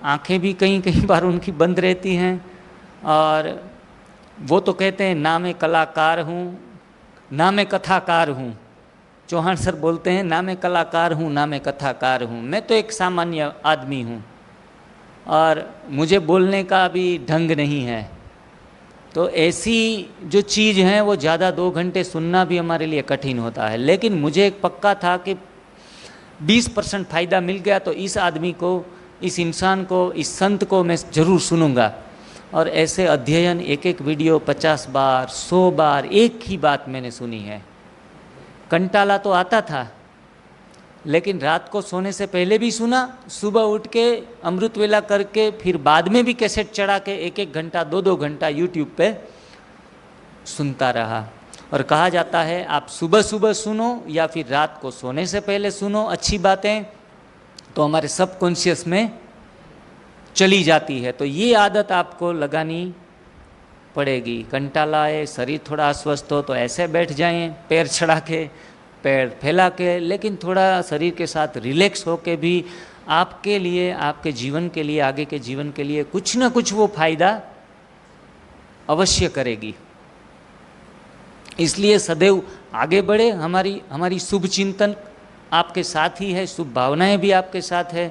आंखें भी कहीं कहीं बार उनकी बंद रहती हैं। और वो तो कहते हैं, ना मैं कलाकार हूँ, ना मैं कथाकार हूँ। चौहान सर बोलते हैं, ना मैं कलाकार हूँ, ना मैं कथाकार हूँ, मैं तो एक सामान्य आदमी हूँ और मुझे बोलने का भी ढंग नहीं है। तो ऐसी जो चीज़ है वो ज़्यादा 2 घंटे सुनना भी हमारे लिए कठिन होता है। लेकिन मुझे एक पक्का था कि 20% फ़ायदा मिल गया तो इस आदमी को, इस इंसान को, इस संत को मैं ज़रूर सुनूंगा। और ऐसे अध्ययन, एक वीडियो 50 बार, 100 बार एक ही बात मैंने सुनी है। कंटाला तो आता था, लेकिन रात को सोने से पहले भी सुना, सुबह उठ के अमृत वेला करके, फिर बाद में भी कैसेट चढ़ा के 1-1 घंटा, 2-2 घंटा यूट्यूब पे सुनता रहा। और कहा जाता है आप सुबह सुबह सुनो या फिर रात को सोने से पहले सुनो अच्छी बातें, तो हमारे सबकॉन्शियस में चली जाती है। तो ये आदत आपको लगानी पड़ेगी। कंटाला है, शरीर थोड़ा अस्वस्थ हो तो ऐसे बैठ जाएं, पैर चढ़ा के, पैर फैला के, लेकिन थोड़ा शरीर के साथ रिलैक्स हो के भी आपके लिए, आपके जीवन के लिए, आगे के जीवन के लिए कुछ ना कुछ वो फायदा अवश्य करेगी। इसलिए सदैव आगे बढ़े। हमारी शुभ चिंतन आपके साथ ही है, शुभ भावनाएं भी आपके साथ है।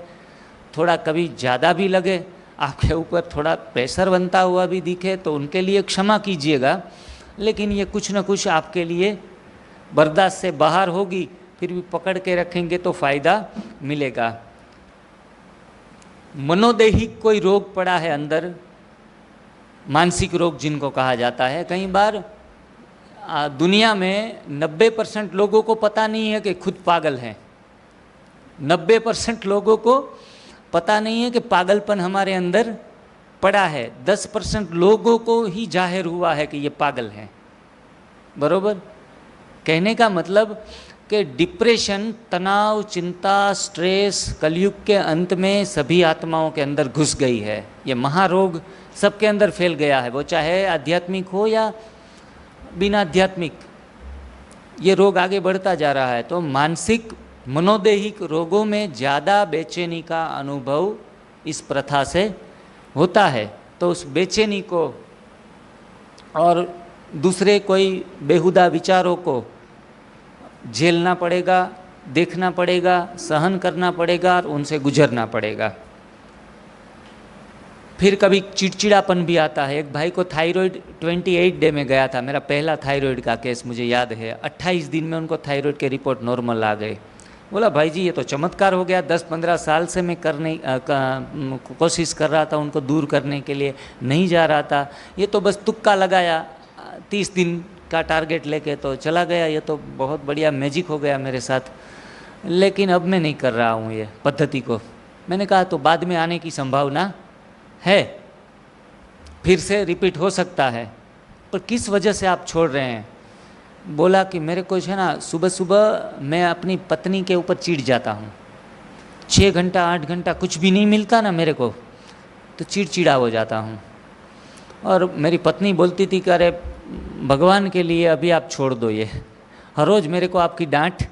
थोड़ा कभी ज़्यादा भी लगे, आपके ऊपर थोड़ा प्रेशर बनता हुआ भी दिखे तो उनके लिए क्षमा कीजिएगा, लेकिन ये कुछ ना कुछ आपके लिए बर्दाश्त से बाहर होगी। फिर भी पकड़ के रखेंगे तो फ़ायदा मिलेगा। मनोदैहिक कोई रोग पड़ा है अंदर, मानसिक रोग जिनको कहा जाता है, कई बार दुनिया में 90% लोगों को पता नहीं है कि खुद पागल हैं। 90% लोगों को पता नहीं है कि पागलपन हमारे अंदर पड़ा है। 10% लोगों को ही जाहिर हुआ है कि ये पागल हैं। बरोबर? कहने का मतलब कि डिप्रेशन, तनाव, चिंता, स्ट्रेस कलयुग के अंत में सभी आत्माओं के अंदर घुस गई है। ये महारोग सबके अंदर फैल गया है, वो चाहे आध्यात्मिक हो या बिना आध्यात्मिक, ये रोग आगे बढ़ता जा रहा है। तो मानसिक मनोदैहिक रोगों में ज़्यादा बेचैनी का अनुभव इस प्रथा से होता है। तो उस बेचैनी को और दूसरे कोई बेहुदा विचारों को झेलना पड़ेगा, देखना पड़ेगा, सहन करना पड़ेगा और उनसे गुजरना पड़ेगा। फिर कभी चिड़चिड़ापन भी आता है। एक भाई को थायराइड 28 डे में गया था, मेरा पहला थायराइड का केस मुझे याद है। 28 दिन में उनको थायराइड के रिपोर्ट नॉर्मल आ गए। बोला भाई जी ये तो चमत्कार हो गया, 10-15 साल से मैं करने कोशिश कर रहा था उनको दूर करने के लिए, नहीं जा रहा था। ये तो बस तुक्का लगाया, 30 दिन का टारगेट लेके तो चला गया, ये तो बहुत बढ़िया मैजिक हो गया मेरे साथ। लेकिन अब मैं नहीं कर रहा हूँ ये पद्धति को। मैंने कहा तो बाद में आने की संभावना है, फिर से रिपीट हो सकता है, पर किस वजह से आप छोड़ रहे हैं? बोला कि मेरे को है ना, सुबह सुबह मैं अपनी पत्नी के ऊपर चिढ़ जाता हूँ। 6 घंटा 8 घंटा कुछ भी नहीं मिलता ना मेरे को, तो चिड़चिड़ा हो जाता हूँ। और मेरी पत्नी बोलती थी कि अरे भगवान के लिए अभी आप छोड़ दो ये, हर रोज़ मेरे को आपकी डांट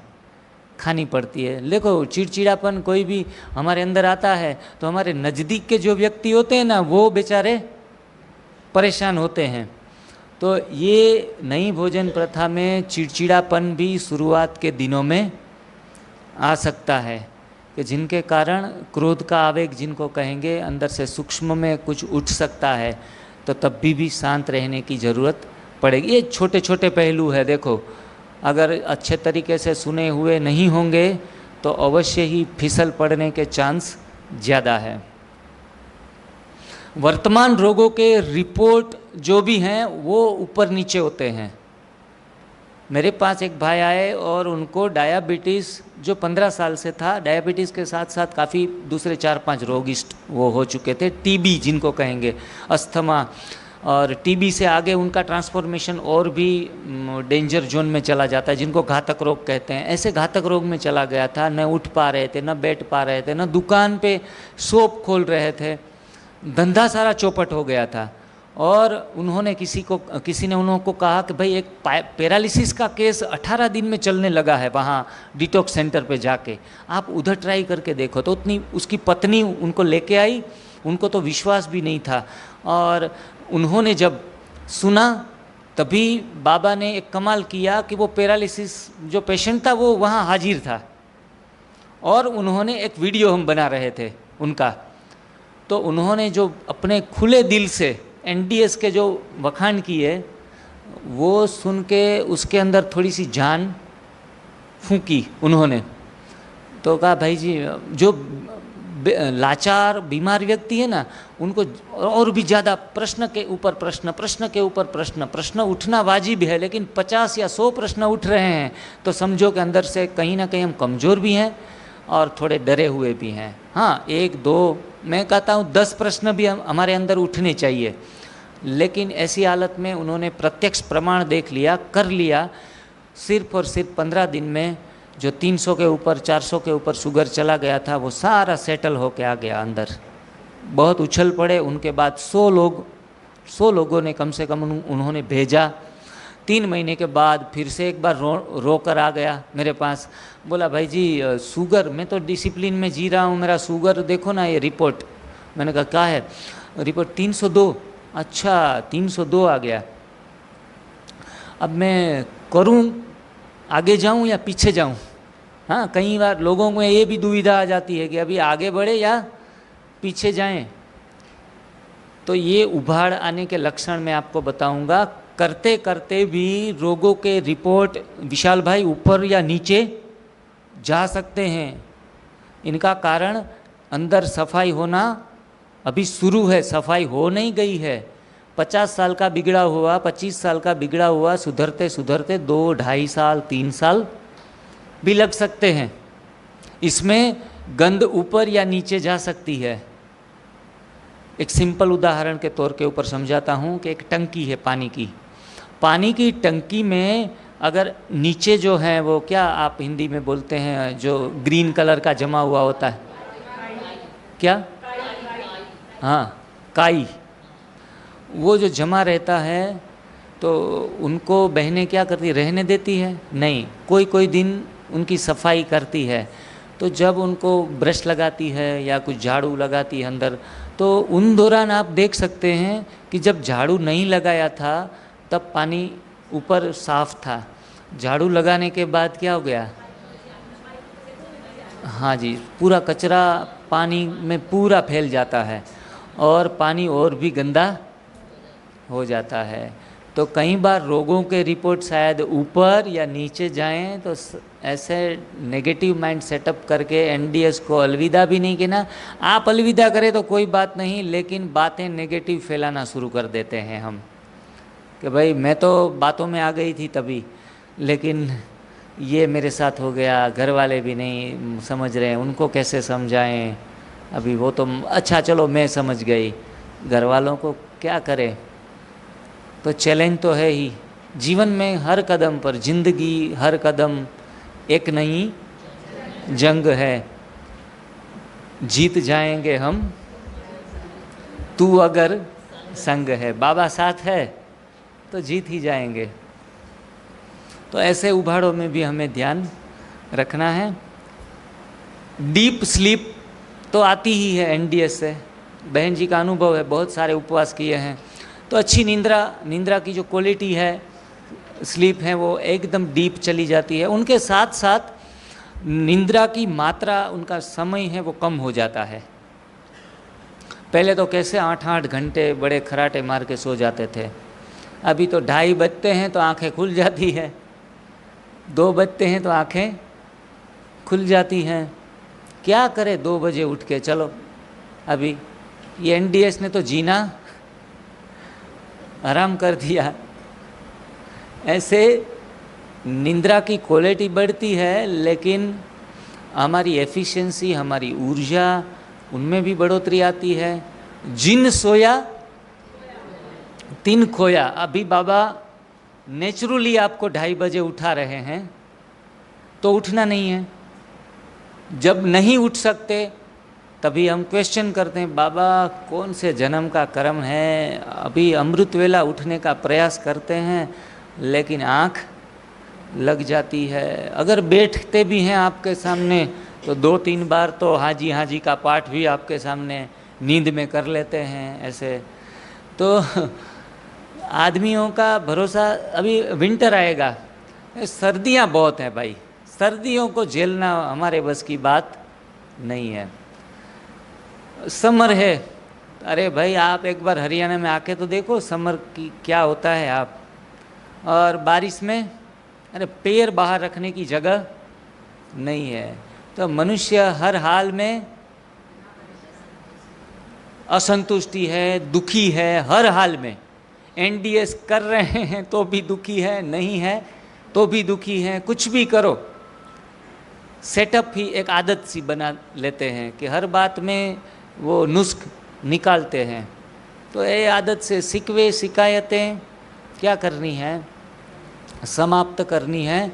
खानी पड़ती है। देखो चिड़चिड़ापन कोई भी हमारे अंदर आता है तो हमारे नज़दीक के जो व्यक्ति होते हैं ना, वो बेचारे परेशान होते हैं। तो ये नई भोजन प्रथा में चिड़चिड़ापन भी शुरुआत के दिनों में आ सकता है, कि जिनके कारण क्रोध का आवेग जिनको कहेंगे, अंदर से सूक्ष्म में कुछ उठ सकता है, तो तब भी शांत रहने की ज़रूरत पड़ेगी। ये छोटे छोटे पहलू है, देखो अगर अच्छे तरीके से सुने हुए नहीं होंगे तो अवश्य ही फिसल पड़ने के चांस ज़्यादा है। वर्तमान रोगों के रिपोर्ट जो भी हैं वो ऊपर नीचे होते हैं। मेरे पास एक भाई आए और उनको डायबिटीज़ जो 15 साल से था, डायबिटीज़ के साथ साथ काफ़ी दूसरे 4-5 रोगिष्ट वो हो चुके थे, टीबी जिनको कहेंगे, अस्थमा, और टीबी से आगे उनका ट्रांसफॉर्मेशन और भी डेंजर जोन में चला जाता है, जिनको घातक रोग कहते हैं। ऐसे घातक रोग में चला गया था, न उठ पा रहे थे, न बैठ पा रहे थे, न दुकान पे शॉप खोल रहे थे, धंधा सारा चौपट हो गया था। और उन्होंने किसी ने उनको कहा कि भाई एक पैरालिसिस का केस 18 दिन में चलने लगा है वहाँ डिटॉक्स सेंटर पे जाके, आप उधर ट्राई करके देखो। तो उतनी उसकी पत्नी उनको लेके आई, उनको तो विश्वास भी नहीं था। और उन्होंने जब सुना तभी बाबा ने एक कमाल किया कि वो पैरालिसिस जो पेशेंट था वो वहाँ हाजिर था, और उन्होंने एक वीडियो हम बना रहे थे उनका, तो उन्होंने जो अपने खुले दिल से एनडीएस के जो वखान किए, वो सुन के उसके अंदर थोड़ी सी जान फूंकी उन्होंने। तो कहा भाई जी जो लाचार बीमार व्यक्ति है ना, उनको और भी ज़्यादा प्रश्न के ऊपर प्रश्न, प्रश्न के ऊपर प्रश्न, प्रश्न उठना वाजिब है, लेकिन 50 या 100 प्रश्न उठ रहे हैं तो समझो कि अंदर से कहीं ना कहीं हम कमज़ोर भी हैं और थोड़े डरे हुए भी हैं। हाँ, 1-2, मैं कहता हूँ 10 प्रश्न भी हमारे अंदर उठने चाहिए। लेकिन ऐसी हालत में उन्होंने प्रत्यक्ष प्रमाण देख लिया, कर लिया। सिर्फ और सिर्फ 15 दिन में जो 300 के ऊपर 400 के ऊपर शुगर चला गया था, वो सारा सेटल होके आ गया अंदर। बहुत उछल पड़े। उनके बाद 100 लोगों ने कम से कम उन्होंने भेजा। 3 महीने के बाद फिर से एक बार रो कर आ गया मेरे पास। बोला भाई जी शुगर, मैं तो डिसिप्लिन में जी रहा हूँ, मेरा शुगर देखो ना ये रिपोर्ट। मैंने कहा क्या है? रिपोर्ट 302। अच्छा 302 आ गया। अब मैं करूँ, आगे जाऊँ या पीछे जाऊँ? हाँ, कई बार लोगों में ये भी दुविधा आ जाती है कि अभी आगे बढ़े या पीछे जाएं। तो ये उभाड़ आने के लक्षण मैं आपको बताऊंगा। करते करते भी रोगों के रिपोर्ट विशाल भाई ऊपर या नीचे जा सकते हैं। इनका कारण अंदर सफाई होना अभी शुरू है, सफाई हो नहीं गई है। 50 साल का बिगड़ा हुआ, 25 साल का बिगड़ा हुआ सुधरते सुधरते 2-2.5 साल 3 साल भी लग सकते हैं। इसमें गंध ऊपर या नीचे जा सकती है। एक सिंपल उदाहरण के तौर के ऊपर समझाता हूँ कि एक टंकी है पानी की। पानी की टंकी में अगर नीचे जो है वो क्या आप हिंदी में बोलते हैं, जो ग्रीन कलर का जमा हुआ होता है, क्या? हाँ, काई। वो जो जमा रहता है तो उनको बहनें क्या करती, रहने देती है? नहीं, कोई कोई दिन उनकी सफाई करती है। तो जब उनको ब्रश लगाती है या कुछ झाड़ू लगाती है अंदर, तो उन दौरान आप देख सकते हैं कि जब झाड़ू नहीं लगाया था तब पानी ऊपर साफ था, झाड़ू लगाने के बाद क्या हो गया? हाँ जी, पूरा कचरा पानी में पूरा फैल जाता है और पानी और भी गंदा हो जाता है। तो कई बार रोगों के रिपोर्ट शायद ऊपर या नीचे जाएं, तो ऐसे नेगेटिव माइंड सेटअप करके एनडीएस को अलविदा भी नहीं कहना। आप अलविदा करें तो कोई बात नहीं, लेकिन बातें नेगेटिव फैलाना शुरू कर देते हैं हम कि भाई मैं तो बातों में आ गई थी तभी, लेकिन ये मेरे साथ हो गया, घर वाले भी नहीं समझ रहे हैं, उनको कैसे समझाएं, अभी वो तो अच्छा चलो मैं समझ गई, घर वालों को क्या करें। तो चैलेंज तो है ही जीवन में, हर कदम पर, जिंदगी हर कदम एक नई जंग है। जीत जाएंगे हम तू अगर संग है, बाबा साथ है तो जीत ही जाएंगे। तो ऐसे उभाड़ों में भी हमें ध्यान रखना है। डीप स्लीप तो आती ही है एनडीएस से, बहन जी का अनुभव है, बहुत सारे उपवास किए हैं। तो अच्छी निंद्रा की जो क्वालिटी है, स्लीप है, वो एकदम डीप चली जाती है। उनके साथ साथ निंद्रा की मात्रा, उनका समय है वो कम हो जाता है। पहले तो कैसे 8-8 घंटे बड़े खराटे मार के सो जाते थे, अभी तो 2:30 बजते हैं तो आंखें खुल जाती है, 2 बजते हैं तो आंखें खुल जाती हैं। क्या करे 2 बजे उठ के, चलो अभी ये एनडीएस ने तो जीना आराम कर दिया। ऐसे निंद्रा की क्वालिटी बढ़ती है, लेकिन हमारी एफिशिएंसी, हमारी ऊर्जा, उनमें भी बढ़ोतरी आती है। जिन सोया तिन खोया। अभी बाबा नेचुरली आपको 2:30 बजे उठा रहे हैं तो उठना नहीं है। जब नहीं उठ सकते तभी हम क्वेश्चन करते हैं, बाबा कौन से जन्म का कर्म है, अभी अमृत वेला उठने का प्रयास करते हैं लेकिन आँख लग जाती है। अगर बैठते भी हैं आपके सामने तो 2-3 बार तो हाजी हाजी का पाठ भी आपके सामने नींद में कर लेते हैं ऐसे। तो आदमियों का भरोसा, अभी विंटर आएगा, सर्दियाँ बहुत हैं भाई, सर्दियों को झेलना हमारे बस की बात नहीं है। समर है, अरे भाई आप एक बार हरियाणा में आके तो देखो समर की क्या होता है आप। और बारिश में अरे पैर बाहर रखने की जगह नहीं है। तो मनुष्य हर हाल में असंतुष्टि है, दुखी है, हर हाल में। एनडीएस कर रहे हैं तो भी दुखी है, नहीं है तो भी दुखी है। कुछ भी करो, सेटअप ही एक आदत सी बना लेते हैं कि हर बात में वो नुस्ख निकालते हैं। तो ये आदत से शिकवे शिकायतें क्या करनी है, समाप्त करनी है।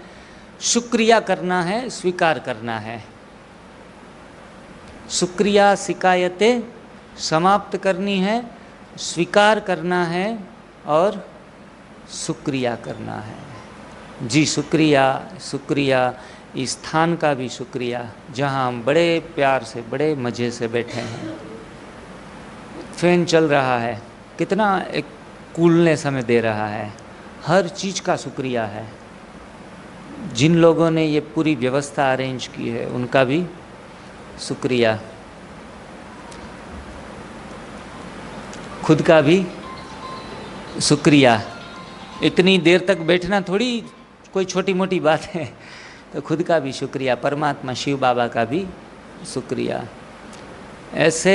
शुक्रिया करना है, स्वीकार करना है। शुक्रिया शिकायतें समाप्त करनी है, स्वीकार करना है और शुक्रिया करना है। जी शुक्रिया, शुक्रिया। इस स्थान का भी शुक्रिया जहाँ हम बड़े प्यार से, बड़े मज़े से बैठे हैं। फैन चल रहा है, कितना एक कूलनेस हमें दे रहा है। हर चीज़ का शुक्रिया है। जिन लोगों ने ये पूरी व्यवस्था अरेंज की है उनका भी शुक्रिया। खुद का भी शुक्रिया। इतनी देर तक बैठना थोड़ी कोई छोटी मोटी बात है, तो खुद का भी शुक्रिया, परमात्मा शिव बाबा का भी शुक्रिया। ऐसे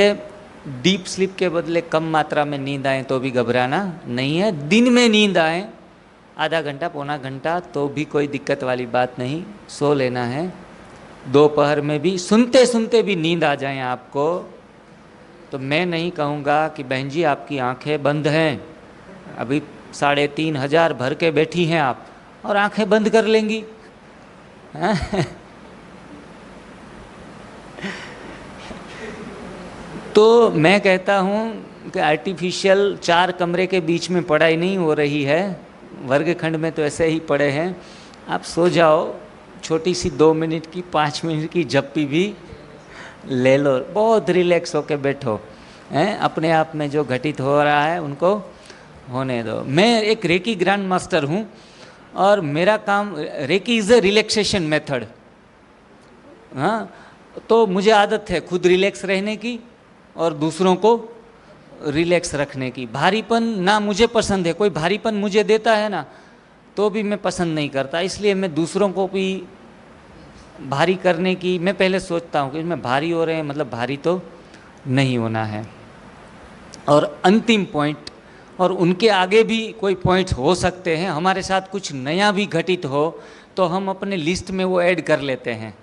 डीप स्लीप के बदले कम मात्रा में नींद आए तो भी घबराना नहीं है। दिन में नींद आए आधा घंटा पौना घंटा तो भी कोई दिक्कत वाली बात नहीं, सो लेना है। दोपहर में भी सुनते सुनते भी नींद आ जाए आपको तो मैं नहीं कहूँगा कि बहन जी आपकी आंखें बंद हैं, अभी 3,500 भर के बैठी हैं आप और आंखें बंद कर लेंगी। तो मैं कहता हूँ कि आर्टिफिशियल 4 कमरे के बीच में पढ़ाई नहीं हो रही है, वर्गखंड में तो ऐसे ही पड़े हैं। आप सो जाओ, छोटी सी 2 मिनट की 5 मिनट की झप्पी भी ले लो, बहुत रिलैक्स होके बैठो हैं। अपने आप में जो घटित हो रहा है उनको होने दो। मैं एक रेकी ग्रैंड मास्टर हूँ और मेरा काम, reiki is a relaxation method. हाँ, तो मुझे आदत है खुद रिलैक्स रहने की और दूसरों को रिलैक्स रखने की। भारीपन ना मुझे पसंद है, कोई भारीपन मुझे देता है ना तो भी मैं पसंद नहीं करता, इसलिए मैं दूसरों को भी भारी करने की मैं पहले सोचता हूँ कि मैं भारी हो रहे हैं मतलब भारी तो नहीं होना है। और अंतिम पॉइंट, और उनके आगे भी कोई पॉइंट्स हो सकते हैं, हमारे साथ कुछ नया भी घटित हो तो हम अपने लिस्ट में वो ऐड कर लेते हैं।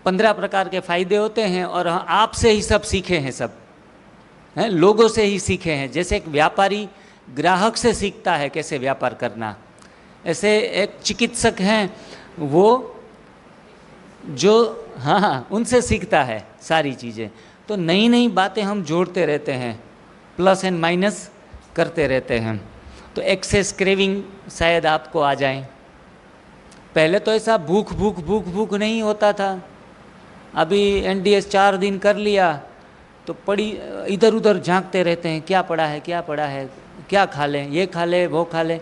15 प्रकार के फायदे होते हैं और आपसे ही सब सीखे हैं, सब हैं, लोगों से ही सीखे हैं। जैसे एक व्यापारी ग्राहक से सीखता है कैसे व्यापार करना, ऐसे एक चिकित्सक हैं वो जो हाँ उनसे सीखता है सारी चीज़ें। तो नई नई बातें हम जोड़ते रहते हैं, प्लस एंड माइनस करते रहते हैं। तो एक्सेस क्रेविंग शायद आपको आ जाए। पहले तो ऐसा भूख भूख भूख भूख नहीं होता था। अभी NDS 4 दिन कर लिया तो पड़ी इधर उधर झांकते रहते हैं, क्या पड़ा है क्या पड़ा है, क्या खा लें, ये खा ले वो खा ले।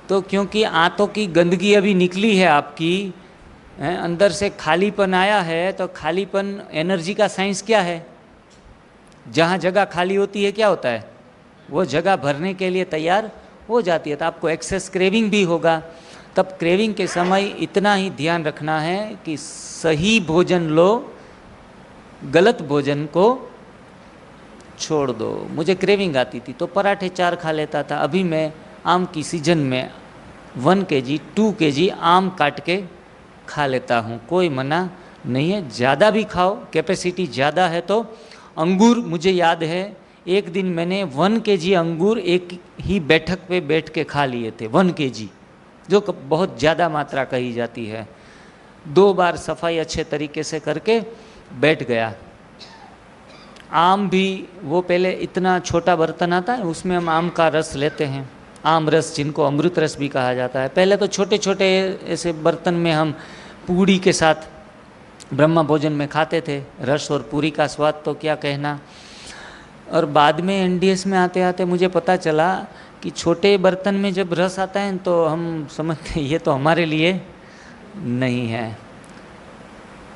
तो क्योंकि आंतों की गंदगी अभी निकली है आपकी, अंदर से खालीपन आया है, तो खालीपन एनर्जी का साइंस क्या है, जहाँ जगह खाली होती है क्या होता है, वो जगह भरने के लिए तैयार हो जाती है। तो आपको एक्सेस क्रेविंग भी होगा। तब क्रेविंग के समय इतना ही ध्यान रखना है कि सही भोजन लो, गलत भोजन को छोड़ दो। मुझे क्रेविंग आती थी तो पराठे 4 खा लेता था। अभी मैं आम की सीजन में 1 kg 2 kg आम काट के खा लेता हूँ, कोई मना नहीं है। ज़्यादा भी खाओ, कैपेसिटी ज़्यादा है तो अंगूर, मुझे याद है एक दिन मैंने 1 kg अंगूर एक ही बैठक पे बैठ के खा लिए थे, 1 kg, जो बहुत ज़्यादा मात्रा कही जाती है। 2 बार सफाई अच्छे तरीके से करके बैठ गया। आम भी वो पहले इतना छोटा बर्तन आता है उसमें हम आम का रस लेते हैं, आम रस जिनको अमृत रस भी कहा जाता है। पहले तो छोटे छोटे ऐसे बर्तन में हम पूड़ी के साथ ब्रह्म भोजन में खाते थे। रस और पूरी का स्वाद तो क्या कहना। और बाद में NDS में आते आते मुझे पता चला कि छोटे बर्तन में जब रस आता है तो हम समझते ये तो हमारे लिए नहीं है।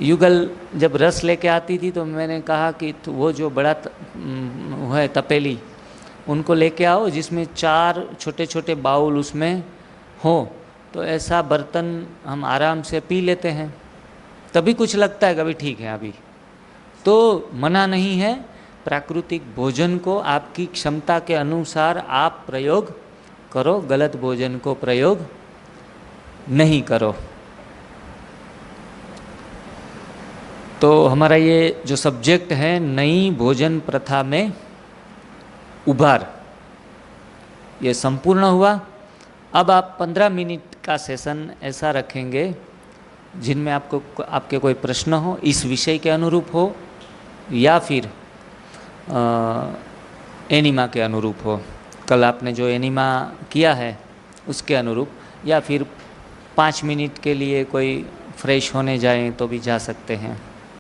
युगल जब रस लेके आती थी तो मैंने कहा कि वो जो बड़ा वो है तपेली, उनको लेके आओ जिसमें 4 छोटे छोटे बाउल उसमें हो, तो ऐसा बर्तन हम आराम से पी लेते हैं। तभी कुछ लगता है कभी ठीक है। अभी तो मना नहीं है, प्राकृतिक भोजन को आपकी क्षमता के अनुसार आप प्रयोग करो, गलत भोजन को प्रयोग नहीं करो। तो हमारा ये जो सब्जेक्ट है नई भोजन प्रथा में उभार, ये संपूर्ण हुआ। अब आप 15 मिनट का सेशन ऐसा रखेंगे जिनमें आपके कोई प्रश्न हो, इस विषय के अनुरूप हो या फिर एनिमा के अनुरूप हो। कल आपने जो एनिमा किया है उसके अनुरूप, या फिर 5 मिनट के लिए कोई फ्रेश होने जाएं तो भी जा सकते हैं।